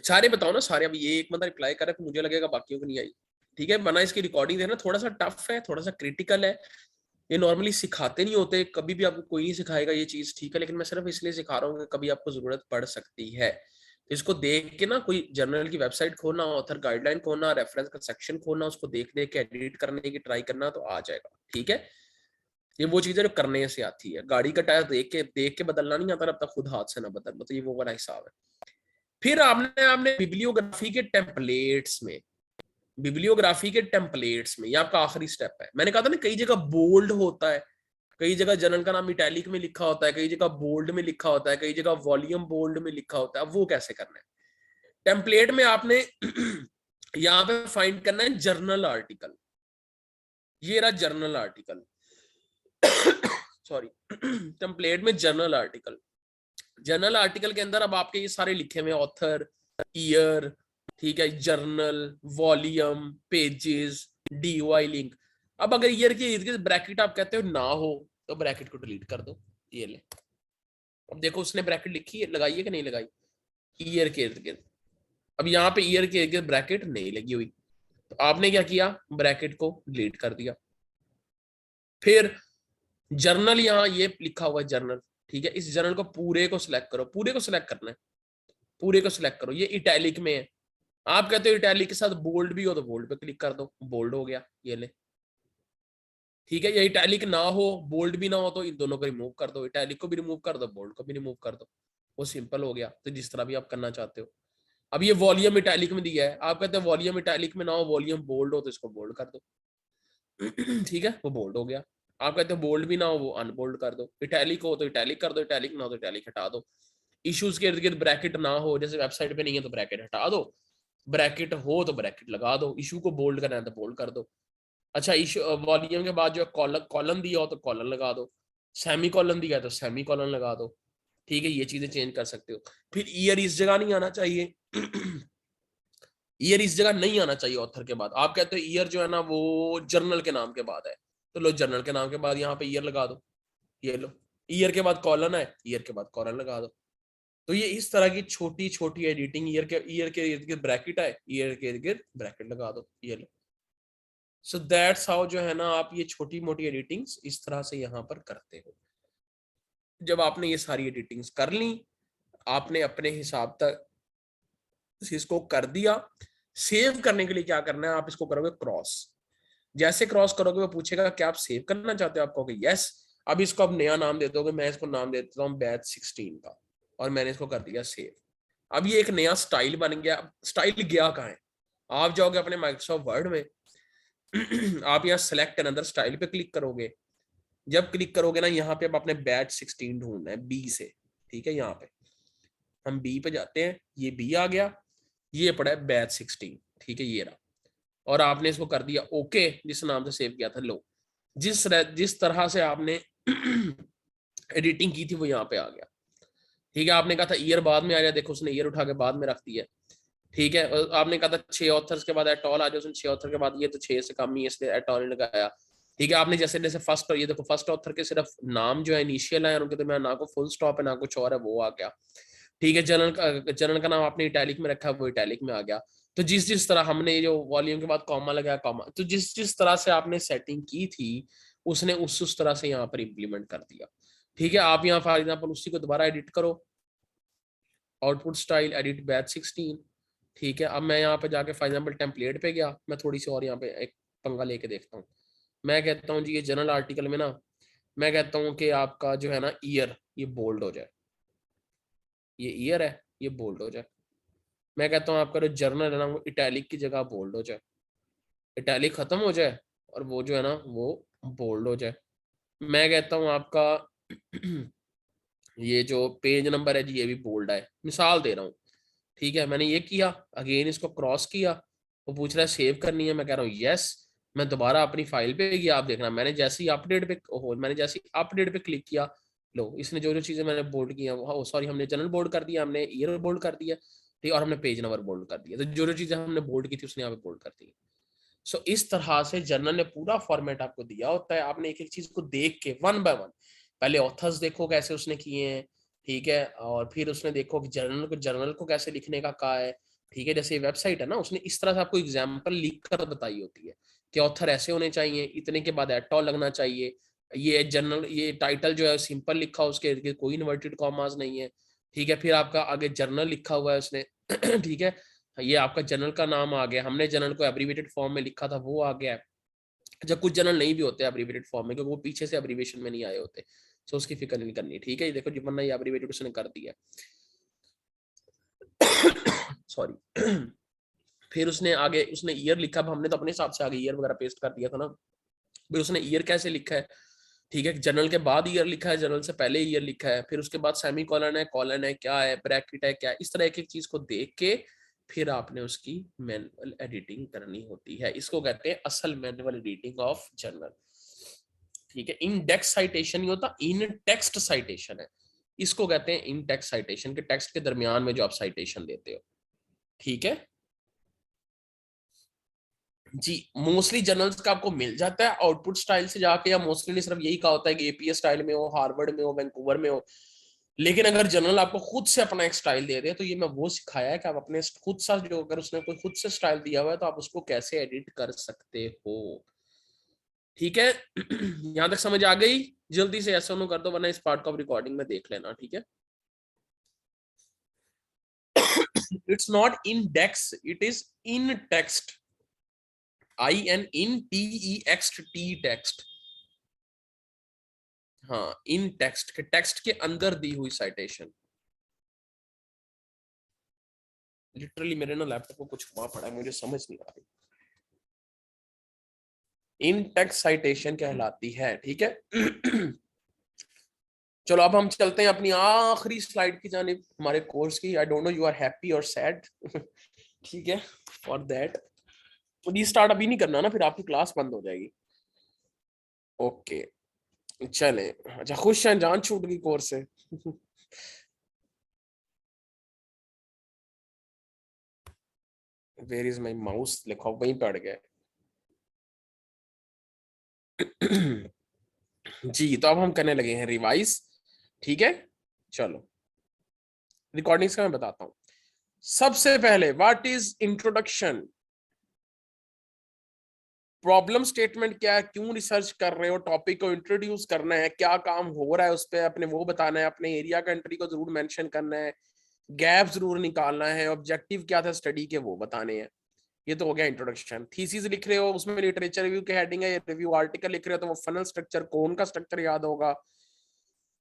सारे बताओ ना, सारे। अब ये एक बंदा रिप्लाई कर रहा है, मुझे लगेगा बाकियों को नहीं आई। ठीक है, बना इसकी रिकॉर्डिंग देखना, थोड़ा सा टफ है, थोड़ा सा क्रिटिकल है। ये नॉर्मली सिखाते नहीं होते, कभी भी आपको कोई नहीं सिखाएगा ये चीज। ठीक है, लेकिन मैं सिर्फ इसलिए सिखा रहा हूँ कि कभी आपको जरूरत पड़ सकती है। तो इसको देख के ना, कोई जर्नल की वेबसाइट खोलना, ऑथर गाइडलाइन खोलना, रेफरेंस का सेक्शन खोलना, उसको देख देख के एडिट करने की ट्राई करना, तो आ जाएगा। ठीक है, ये वो चीजें जो करने से आती है। गाड़ी का टायर देख के बदलना नहीं आता, अब तक खुद हाथ से ना बदल लो। तो ये वो वाला हिसाब है। फिर आपने बिब्लियोग्राफी के टेम्पलेट्स में, बिब्लियोग्राफी के टेम्पलेट्स में, ये आपका आखिरी स्टेप है। मैंने कहा था ना, कई जगह बोल्ड होता है, कई जगह जर्नल का नाम इटैलिक में लिखा होता है, कई जगह बोल्ड में लिखा होता है, कई जगह वॉल्यूम बोल्ड में लिखा होता है। अब वो कैसे करना है? टेम्पलेट में आपने यहाँ पे फाइंड करना है जर्नल आर्टिकल। ये रहा जर्नल आर्टिकल। सॉरी, टेम्पलेट में जर्नल आर्टिकल। जर्नल आर्टिकल के अंदर अब आपके ये सारे लिखे हुए, ऑथर, ईयर, ठीक है, journal, volume, pages, DOI link. अब अगर ईयर के इर्द गिर्द ब्रैकेट आप कहते हो ना हो, तो ब्रैकेट को डिलीट कर दो। ये ले, अब देखो उसने ब्रैकेट लिखी है, लगाई है कि नहीं लगाई? ईयर के इर्द गिर्द। अब यहाँ पे ईयर के इर्द गिर्द ब्रैकेट नहीं लगी हुई, तो आपने क्या किया? ब्रैकेट को डिलीट कर दिया। फिर जर्नल, यहाँ ये लिखा हुआ है जर्नल। ठीक है, इस जर्नल को पूरे को सिलेक्ट करो, पूरे को सिलेक्ट करना है, पूरे को सिलेक्ट करो। ये इटैलिक में है, आप कहते हो इटैलिक के साथ बोल्ड भी हो तो बोल्ड पे क्लिक कर दो, बोल्ड हो गया। ये ले, ठीक है। या इटैलिक ना हो, बोल्ड भी ना हो, तो इन दोनों को रिमूव कर दो, इटैलिक को भी रिमूव कर दो, बोल्ड को भी रिमूव कर दो। वो सिंपल हो गया। तो जिस तरह भी आप करना चाहते हो। अब ये वॉल्यूम इटैलिक में दिया है, आप कहते हैं वॉल्यूम इटैलिक में ना हो, वॉल्यूम बोल्ड हो, तो इसको बोल्ड कर दो। ठीक है, वो बोल्ड हो गया। आप कहते हैं बोल्ड भी ना हो, वो अनबोल्ड कर दो। इटैलिक हो तो इटैलिक कर दो, इटैलिक ना हो तो इटैलिक हटा दो। इश्यूज के इर्द गिर्द ब्रैकेट ना हो, जैसे वेबसाइट पे नहीं है तो ब्रैकेट हटा दो, ब्रैकेट हो तो ब्रैकेट लगा दो। इशू को बोल्ड करना है तो बोल्ड कर दो। अच्छा, इशू वॉल्यूम के बाद जो कॉलम दिया हो तो कॉलम लगा दो। सेमीकोलन दिया तो सेमीकोलन लगा दो, ठीक है, ये चीजें चेंज कर सकते हो। फिर ईयर इस जगह नहीं आना चाहिए ईयर इस जगह नहीं आना चाहिए ऑथर के बाद। आप कहते हो ईयर जो है ना वो जर्नल के नाम के बाद है, तो लो जर्नल के नाम के बाद यहाँ पे ईयर लगा दो, ये लो। ईयर के बाद कॉलन है, ईयर के बाद कॉलन लगा दो। तो ये इस तरह की छोटी छोटी एडिटिंग, ईयर के इर्द गिर्द ब्रैकेट है, ईयर के इर्द गिर्द ब्रैकेट लगा दो, ये लो। सो दैट्स हाउ जो है ना आप ये छोटी मोटी एडिटिंग्स इस तरह से यहाँ पर करते हो। जब आपने ये सारी एडिटिंग्स कर ली, आपने अपने हिसाब तक इसको कर दिया। सेव करने के लिए क्या करना है, आप इसको करोगे क्रॉस। जैसे क्रॉस करोगे वो पूछेगा क्या आप सेव करना चाहते हो, आप कहोगे यस। अब इसको अब नया नाम दे दोगे, मैं इसको नाम दे देता हूँ बैच 16 का, और मैंने इसको कर दिया सेव। अब ये एक नया स्टाइल बन गया। स्टाइल गया कहाँ है, आप जाओगे अपने माइक्रोसॉफ्ट वर्ड में आप यहाँ सेलेक्ट अनदर स्टाइल पे क्लिक करोगे। जब क्लिक करोगे ना यहाँ पे आप अपने बैच 16 ढूंढना है बी से, ठीक है। यहाँ पे हम बी पे जाते हैं, ये बी आ गया, ये पड़ा है बैच 16, ठीक है, ये रहा। और आपने इसको कर दिया ओके, जिस नाम से सेव किया था। लो, जिस तरह से आपने एडिटिंग की थी वो यहाँ पे आ गया, ठीक है। आपने कहा था ईयर बाद में आ जाए, देखो उसने ईयर उठा के बाद में रख दिया, ठीक है। आपने कहा था 6 ऑथर्स के बाद एटॉल आ जाए, उसने 6 ऑथर के बाद, ये तो 6 से कम ही है इसलिए एटॉल लगाया, ठीक है। आपने जैसे जैसे फर्स्ट, ये देखो फर्स्ट ऑथर के सिर्फ नाम जो है इनिशियल है उनके, तो मैं ना को फुल स्टॉप है ना कुछ और है, वो आ गया, ठीक है। जनरल का नाम आपने इटैलिक में रखा है, वो इटैलिक में आ गया। तो जिस जिस तरह हमने जो वॉल्यूम के बाद कॉमा लगाया कॉमा, तो जिस जिस तरह से आपने सेटिंग की थी उसने उस तरह से यहाँ पर इम्प्लीमेंट कर दिया, ठीक है। आप यहाँ फॉर एग्जाम्पल उसी को दोबारा एडिट करो, आउटपुट स्टाइल एडिट बैच 16, ठीक है। अब मैं यहाँ पे जाके फॉर एग्जाम्पल टेम्पलेट पे गया, मैं थोड़ी सी और यहाँ पे एक पंगा लेके देखता हूँ। मैं कहता हूँ जी ये जनरल आर्टिकल में ना, मैं कहता हूँ कि आपका जो है ना ईयर ये बोल्ड हो जाए, ये ईयर है ये बोल्ड हो जाए। मैं कहता हूँ आपका जो जर्नल है ना वो इटैलिक की जगह बोल्ड हो जाए, इटैलिक खत्म हो जाए और वो जो है ना वो बोल्ड हो जाए। मैं कहता हूँ आपका ये जो पेज नंबर है जी ये भी बोल्ड है, मिसाल दे रहा हूँ, ठीक है। मैंने ये किया, अगेन इसको क्रॉस किया, वो पूछ रहा है सेव करनी है, मैं कह रहा हूँ यस। मैं दोबारा अपनी फाइल पे गया, आप देखना मैंने जैसे ही अपडेट पे, ओहो, मैंने जैसे ही अपडेट पे क्लिक किया, लो इसने जो जो चीजें मैंने बोल्ड की हैं, सॉरी हमने जनरल बोल्ड कर दिया, हमने ईयर बोल्ड कर दिया, ठीक है, और हमने पेज नंबर बोल्ड कर दिया। तो जो जो चीजें हमने बोल्ड की थी उसने यहाँ पे बोल्ड कर दी। सो इस तरह से जर्नल ने पूरा फॉर्मेट आपको दिया होता है, आपने एक एक चीज को देख के वन बाय वन, पहले ऑथर्स देखो कैसे उसने किए हैं, ठीक है, और फिर उसने देखो कि जर्नल को कैसे लिखने का कहा है, ठीक है। जैसे वेबसाइट है ना, उसने इस तरह से आपको एग्जाम्पल लिख कर बताई होती है कि ऑथर ऐसे होने चाहिए, इतने के बाद एट ऑल लगना चाहिए, ये जर्नल, ये टाइटल जो है सिंपल लिखा, उसके इर्द गिर्द कोई इन्वर्टेड कॉमास नहीं है, ठीक है। फिर आपका आगे जर्नल लिखा हुआ है उसने ठीक है, ये आपका जर्नल का नाम आ गया, हमने जर्नल को एब्रीवेटेड फॉर्म में लिखा था वो आ गया। जब कुछ जर्नल नहीं भी होते एब्रीवेटेड फॉर्म में क्योंकि वो पीछे से एब्रीवेशन में नहीं आए होते, तो उसकी फिक्र नहीं करनी, ठीक है। ये देखो वरना ये एब्रीवेटेड उसने कर दिया सॉरी फिर उसने आगे उसने ईयर लिखा, अब हमने तो अपने हिसाब से आगे ईयर वगैरह पेस्ट कर दिया था ना। फिर उसने ईयर कैसे लिखा है, ठीक है, जनरल के बाद ईयर लिखा है, जनरल से पहले ईयर लिखा है, फिर उसके बाद सेमी कॉलन है क्या है, ब्रैकेट है क्या है, इस तरह एक एक चीज को देख के फिर आपने उसकी मैनुअल एडिटिंग करनी होती है। इसको कहते हैं असल मैनुअल एडिटिंग ऑफ जर्नल, ठीक है। इंडेक्स साइटेशन नहीं होता, इन टेक्स्ट साइटेशन है, इसको कहते हैं इन टेक्स्ट साइटेशन, के टेक्स्ट के दरमियान में जो आप साइटेशन देते हो, ठीक है जी। मोस्टली जर्नल्स का आपको मिल जाता है आउटपुट स्टाइल से जाके, या मोस्टली ने सिर्फ यही कहा होता है कि एपीएस स्टाइल में हो, हार्वर्ड में हो, वैंकूवर में हो। लेकिन अगर जर्नल आपको खुद से अपना एक स्टाइल दे दे तो ये मैं वो सिखाया है कि आप अपने खुद सा जो, अगर उसने कोई खुद से स्टाइल दिया हुआ है तो आप उसको कैसे एडिट कर सकते हो, ठीक है। यहां तक समझ आ गई? जल्दी से ऐसा कर दो वरना इस पार्ट को आप रिकॉर्डिंग में देख लेना, ठीक है। It's not index, it is in text, INTEXT text, हाँ इन टेक्स्ट के, टेक्स्ट के अंदर दी हुई साइटेशन। लिटरली मेरे ना लैपटॉप को कुछ हुआ पड़ा है, मुझे समझ नहीं आ रही। इन टेक्स्ट साइटेशन कहलाती है, ठीक है। चलो अब हम चलते हैं अपनी आखिरी स्लाइड की जानिब हमारे कोर्स की। I don't know you are happy और सैड ठीक है, फॉर दैट रीस्टार्ट अभी नहीं करना ना, फिर आपकी क्लास बंद हो जाएगी। ओके चले, अच्छा खुश हैं, जान छूट गई कोर्स से। वेयर इज माई माउस, लिखो वहीं पड़ गए। जी, तो अब हम करने लगे हैं रिवाइज। ठीक है, चलो रिकॉर्डिंग्स का मैं बताता हूँ। सबसे पहले what is introduction, problem statement क्या है, क्यों रिसर्च कर रहे हो, टॉपिक को इंट्रोड्यूस करना है, क्या काम हो रहा है उस पर अपने वो बताना है, अपने एरिया कंट्री को जरूर मेंशन करना है, गैप जरूर निकालना है, ऑब्जेक्टिव क्या था स्टडी के वो बताने हैं। ये तो हो गया इंट्रोडक्शन। थीसिस लिख रहे हो, उसमें लिटरेचर रिव्यू के हेडिंग है, रिव्यू आर्टिकल लिख रहे हो तो वो फनल स्ट्रक्चर, कौन का स्ट्रक्चर याद होगा,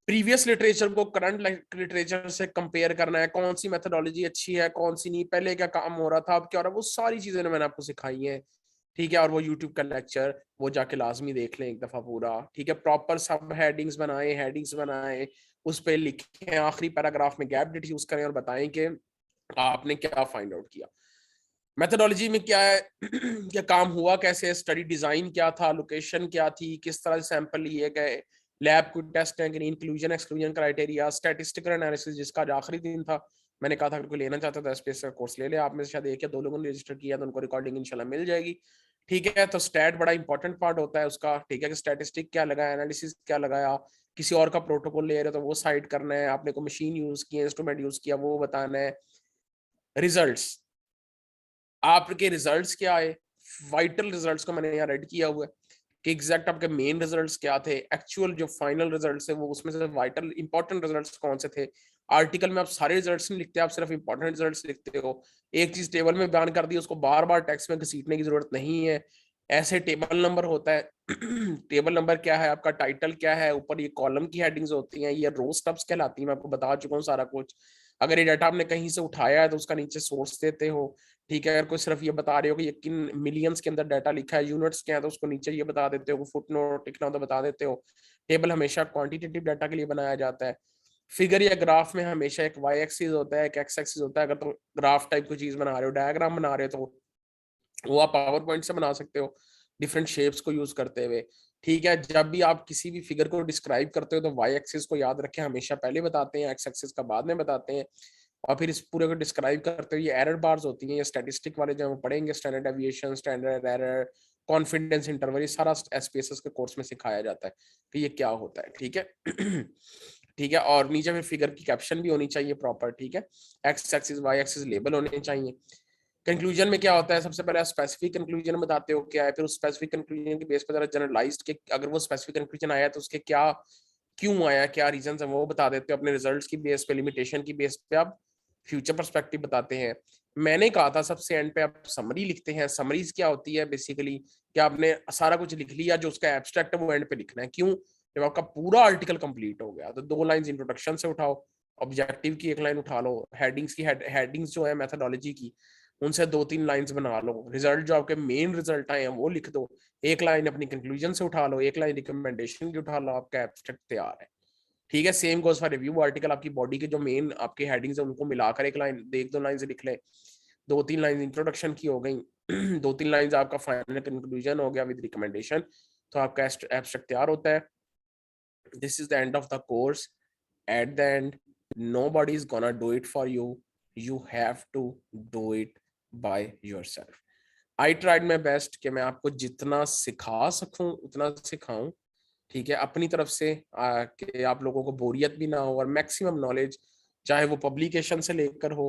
प्रीवियस लिटरेचर को करंट लिटरेचर से कंपेयर करना है, कौन सी मेथोडोलॉजी अच्छी है, कौन सी नहीं, पहले क्या काम हो रहा था अब क्या हो रहा है, वो सारी चीजें मैंने आपको सिखाई हैं। ठीक है, और वो यूट्यूब का लेक्चर वो जाके लाजमी देख लें एक दफा पूरा। ठीक है, प्रॉपर सब हेडिंग्स बनाए, हेडिंग्स बनाए, उस पर लिखें, आखिरी पैराग्राफ में गैप डेट यूज करें और बताएं कि आपने क्या फाइंड आउट किया, मेथोडोलॉजी में क्या है, क्या काम हुआ, कैसे स्टडी डिजाइन क्या था, लोकेशन क्या थी, किस तरह से सैंपल लिए गए, लैब को टेस्ट है कि नहीं, inclusion exclusion criteria, statistical analysis जिसका आज आखिरी दिन था। मैंने कहा था अगर कोई लेना चाहता था एसपीएस का कोर्स ले ले, आप में से शायद एक या दो लोगों ने रजिस्टर किया तो उनको रिकॉर्डिंग इंशाल्लाह मिल जाएगी। ठीक है, तो स्टैट बड़ा इंपॉर्टेंट पार्ट होता है उसका। ठीक है, कि स्टैटिस्टिक क्या लगाया, एनालिसिस क्या लगाया, किसी और का प्रोटोकॉल ले रहे हो तो वो साइड करना है, आपने को मशीन यूज किया, इंस्ट्रूमेंट यूज किया वो बताना है, रिजल्ट्स, आपके रिजल्ट्स क्या आए, वाइटल रिजल्ट्स को मैंने यहाँ रेड किया हुआ है कि एग्जैक्ट आपके मेन रिजल्ट्स क्या थे, एक्चुअल जो फाइनल रिजल्ट्स है वो उसमें से वाइटल इंपॉर्टेंट रिजल्ट्स कौन से थे। आर्टिकल में आप सारे रिजल्ट्स नहीं लिखते, आप सिर्फ इंपॉर्टेंट रिजल्ट्स लिखते हो। एक चीज टेबल में बयान कर दी, उसको बार बार टेक्स्ट में घसीटने की जरूरत नहीं है। ऐसे टेबल नंबर होता है। टेबल नंबर क्या है, आपका टाइटल क्या है, ऊपर ये कॉलम की हेडिंग्स होती हैं, ये रो स्टब्स कहलाती हैं, मैं आपको बता चुका हूँ सारा कुछ। अगर ये डाटा आपने कहीं से उठाया है तो उसका नीचे सोर्स देते हो। ठीक है, अगर कोई सिर्फ ये बता रहे हो कि ये किन मिलियंस के अंदर डाटा लिखा है, यूनिट्स क्या है, तो उसको नीचे ये बता देते हो, फुट नोट लिखना हो तो बता देते हो। टेबल हमेशा क्वांटिटेटिव डाटा के लिए बनाया जाता है। फिगर या ग्राफ में हमेशा एक वाई एक्सिस होता है, एक एक्स एक्सिस होता है। अगर तुम ग्राफ टाइप की चीज बना रहे हो, डायग्राम बना रहे हो, तो वो आप पावर पॉइंट से बना सकते हो डिफरेंट शेप्स को यूज करते हुए। ठीक है, जब भी आप किसी भी फिगर को डिस्क्राइब करते हो तो वाई एक्सिस को याद रखें, हमेशा पहले बताते हैं, एक्स एक्सिस का बाद में बताते हैं। और फिर इस पूरे को डिस्क्राइब करते हुए ये एरर बार्स होती हैं, ये स्टैटिस्टिक वाले जो हम पढ़ेंगे, standard deviation, standard error, confidence interval, ये सारा एसपीएसएस के कोर्स में सिखाया जाता है कि ये क्या होता है। ठीक है। ठीक है, और नीचे में फिगर की कैप्शन भी होनी चाहिए प्रॉपर। ठीक है, X axis Y axis label होने चाहिए। कंक्लूजन में क्या होता है, सबसे पहले आप स्पेसिफिक कंक्लूजन बताते हो क्या है, फिर उस स्पेसिफिक कंक्लूजन के बेस पर जरा जनरलाइज्ड के अगर वो स्पेसिफिक कंक्लूजन आया तो उसके क्या, क्यों आया, क्या रीजन है वो बता देते हो अपने रिजल्ट्स की बेस पे, लिमिटेशन की बेस पे आप फ्यूचर पर्सपेक्टिव बताते हैं। मैंने कहा था सबसे एंड पे आप समरी लिखते हैं। समरीज क्या होती है बेसिकली, कि आपने सारा कुछ लिख लिया, जो उसका एब्स्ट्रैक्ट है वो एंड पे लिखना है। क्यों, जब आपका पूरा आर्टिकल कंप्लीट हो गया तो दो लाइन इंट्रोडक्शन से उठाओ, ऑब्जेक्टिव की एक लाइन उठा लो, हेडिंग्स की हेडिंग्स जो है मेथोडोलॉजी की उनसे दो तीन लाइंस बना लो, रिजल्ट जो आपके मेन रिजल्ट आए हैं वो लिख दो, एक लाइन अपनी कंक्लूजन से उठा लो, एक लाइन रिकमेंडेशन की उठा लो, आपका एब्स्ट्रैक्ट तैयार है। ठीक है, same goes for review article, आपकी बॉडी के जो मेन आपके हेडिंग्स है उनको मिलाकर एक लाइन, एक दो लाइन से लिख ले, दो तीन लाइन इंट्रोडक्शन की हो गई, दो तीन लाइन आपका फाइनल कंक्लूजन हो गया विद रिकमेंडेशन, तो आपका एब्स्ट्रैक्ट तैयार होता है। This is the end of the course. At the end nobody is gonna do it for you, you have to do it by yourself. I tried my best कि मैं आपको जितना सिखा सकूं उतना सिखाऊं। ठीक है, अपनी तरफ से कि आप लोगों को बोरियत भी ना हो और मैक्सिमम नॉलेज, चाहे वो पब्लिकेशन से लेकर हो,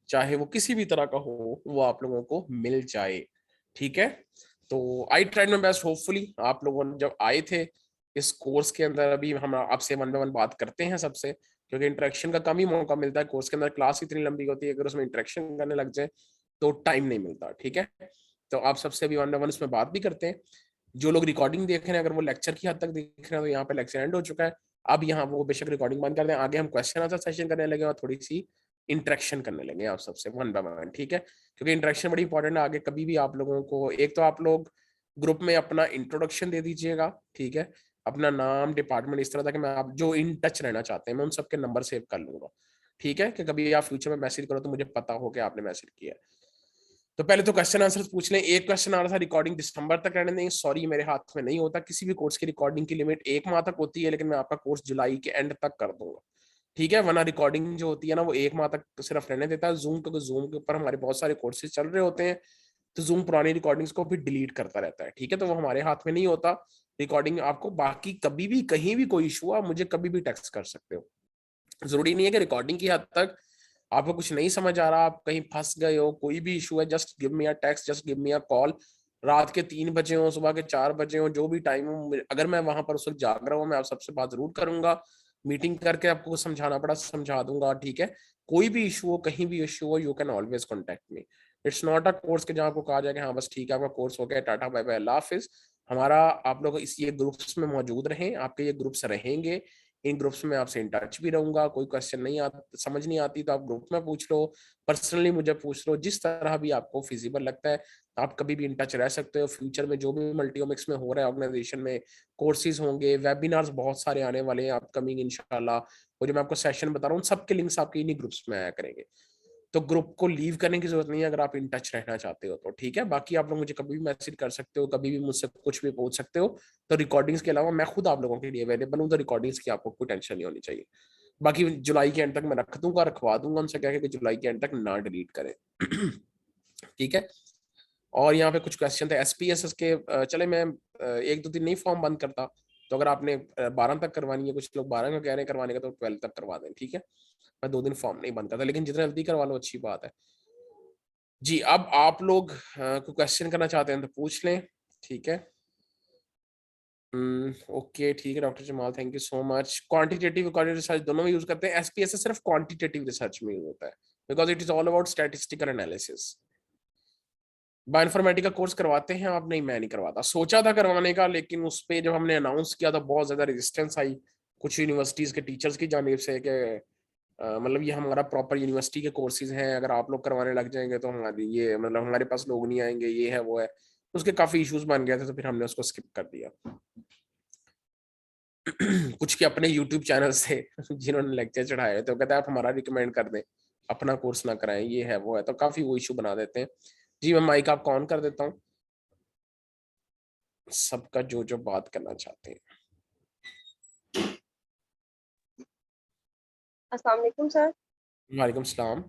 चाहे वो किसी भी तरह का हो, वो आप लोगों को मिल जाए। ठीक है, तो I tried my best. Hopefully आप लोगों ने जब आए थे इस कोर्स के अंदर, अभी हम आपसे वन बाय वन बात करते हैं सबसे, क्योंकि इंटरेक्शन का कम ही मौका मिलता है कोर्स के अंदर, क्लास इतनी लंबी होती है, अगर उसमें इंटरेक्शन करने लग जाए तो टाइम नहीं मिलता। ठीक है, तो आप सबसे अभी वन बाय वन उसमें बात भी करते हैं। जो लोग रिकॉर्डिंग देख रहे हैं, अगर वो लेक्चर की हद तक देख रहे हैं तो यहाँ पे लेक्चर एंड हो चुका है। अब यहाँ वो बेशक रिकॉर्डिंग बंद कर दें, आगे हम क्वेश्चन आंसर सेशन करने लगे और थोड़ी सी इंटरेक्शन करने लगे आप सबसे वन बाय वन। ठीक है, क्योंकि इंटरेक्शन बड़ी इंपॉर्टेंट है। आगे कभी भी आप लोगों को, एक तो आप लोग ग्रुप में अपना इंट्रोडक्शन दे दीजिएगा। ठीक है, अपना नाम, डिपार्टमेंट, इस तरह था कि मैं आप जो इन टच रहना चाहते हैं मैं उन सबके नंबर सेव कर लूंगा। ठीक है, कि कभी आप फ्यूचर में मैसेज करो तो मुझे पता हो कि आपने मैसेज किया। तो पहले तो क्वेश्चन आंसर पूछ लें। एक क्वेश्चन आ रहा था रिकॉर्डिंग दिसंबर तक रहने देंगे, सॉरी मेरे हाथ में नहीं होता। किसी भी कोर्स की रिकॉर्डिंग की लिमिट 1 माह तक होती है, लेकिन मैं आपका कोर्स जुलाई के एंड तक कर दूंगा, ठीक है। वरना रिकॉर्डिंग जो होती है ना वो 1 माह तक सिर्फ रहने देता है जूम, क्योंकि जूम के ऊपर हमारे बहुत सारे कोर्सेज चल रहे होते हैं, तो जूम पुरानी रिकॉर्डिंग्स को भी डिलीट करता रहता है, ठीक है। तो वो हमारे हाथ में नहीं होता रिकॉर्डिंग आपको। बाकी कभी भी कहीं भी कोई इशू, आप मुझे कभी भी टेक्स्ट कर सकते हो। जरूरी नहीं है कि रिकॉर्डिंग की हद तक आपको कुछ नहीं समझ आ रहा, आप कहीं फंस गए हो, कोई भी इशू है, just give me a text, just give me a call. रात के 3 बजे हो, सुबह के 4 बजे हो, जो भी टाइम हो, अगर मैं वहां पर उस वक्त जाग रहा हूँ, मैं आप सबसे बात जरूर करूंगा। मीटिंग करके आपको समझाना पड़ा समझा दूंगा, ठीक है। कोई भी इशू हो, कहीं भी इशू हो, you can always contact me. It's not a course के जहाँ आपको कहा जाएगा हाँ बस ठीक है आपका कोर्स हो गया, टाटा बाय बाय अल्लाह हाफिज। हमारा आप लोग इस ये ग्रुप्स में मौजूद रहें, आपके ये ग्रुप्स रहेंगे, इन ग्रुप्स में आपसे इन टच भी रहूंगा। कोई क्वेश्चन नहीं समझ नहीं आती तो आप ग्रुप में पूछ लो, पर्सनली मुझे पूछ लो, जिस तरह भी आपको फिजिबल लगता है आप कभी भी इन टच रह सकते हो। फ्यूचर में जो भी मल्टीओमिक्स में हो रहा है ऑर्गेनाइजेशन में, कोर्सेज होंगे, वेबिनार्स बहुत सारे आने वाले हैं अपकमिंग इंशाल्लाह। वो जो मैं आपको सेशन बता रहा हूँ सबके लिंक्स आपके इन्हीं ग्रुप्स में आया करेंगे। तो ग्रुप को लीव करने की जरूरत नहीं है अगर आप इन टच रहना चाहते हो तो, ठीक है। बाकी आप लोग मुझे कभी भी मैसेज कर सकते हो, कभी भी मुझसे कुछ भी पूछ सकते हो। तो रिकॉर्डिंग्स के अलावा मैं खुद आप लोगों के लिए अवेलेबल हूँ, तो रिकॉर्डिंग्स की आपको कोई टेंशन नहीं होनी चाहिए। बाकी जुलाई के एंड तक मैं रख दूंगा, रखवा दूंगा उनसे कह के कि जुलाई के एंड तक ना डिलीट करें। ठीक है। और यहाँ पे कुछ क्वेश्चन थे एसपीएसएस के, चले मैं 1 2 दिन नहीं फॉर्म बंद करता। तो अगर आपने 12 तक करवानी है, कुछ लोग 12 का कह रहे हैं करवाने का, तो 12 तक करवा दें, ठीक है। मैं 2 दिन फॉर्म नहीं बंद करता, लेकिन जितना जल्दी करवा लो अच्छी बात है। जी अब आप लोग कोई क्वेश्चन करना चाहते हैं तो पूछ लें, ठीक है। ओके ठीक है doctor Jamal, thank you so much. Quantitative qualitative research दोनों में यूज करते हैं, एसपीएसएस सिर्फ क्वांटिटेटिव रिसर्च में यूज होता है, because it is all about statistical analysis. Bioinformatic का कोर्स करवाते हैं आप? नहीं, मैं नहीं करवाता, सोचा था करवाने का, लेकिन उस पे जब हमने अनाउंस किया तो बहुत ज्यादा रेजिस्टेंस आई कुछ यूनिवर्सिटीज के टीचर्स की जानिब से कि मतलब ये हमारा प्रॉपर यूनिवर्सिटी के कोर्सेज हैं, अगर आप लोग करवाने लग जाएंगे तो हमारी ये मतलब हमारे पास लोग नहीं आएंगे, ये है वो है। उसके काफी इश्यूज बन गए थे, तो फिर हमने उसको स्किप कर दिया। कुछ के अपने यूट्यूब चैनल से जिन्होंने लेक्चर चढ़ाए तो कहते हैं आप हमारा रिकमेंड कर दें, अपना कोर्स ना कराएं, ये है वो है, तो काफी वो इशू बना देते हैं। जी मैं माइक आपको ऑन कर देता हूँ, सबका जो जो बात करना चाहते हैं। अस्सलाम वालेकुम सर। वालेकुम सलाम।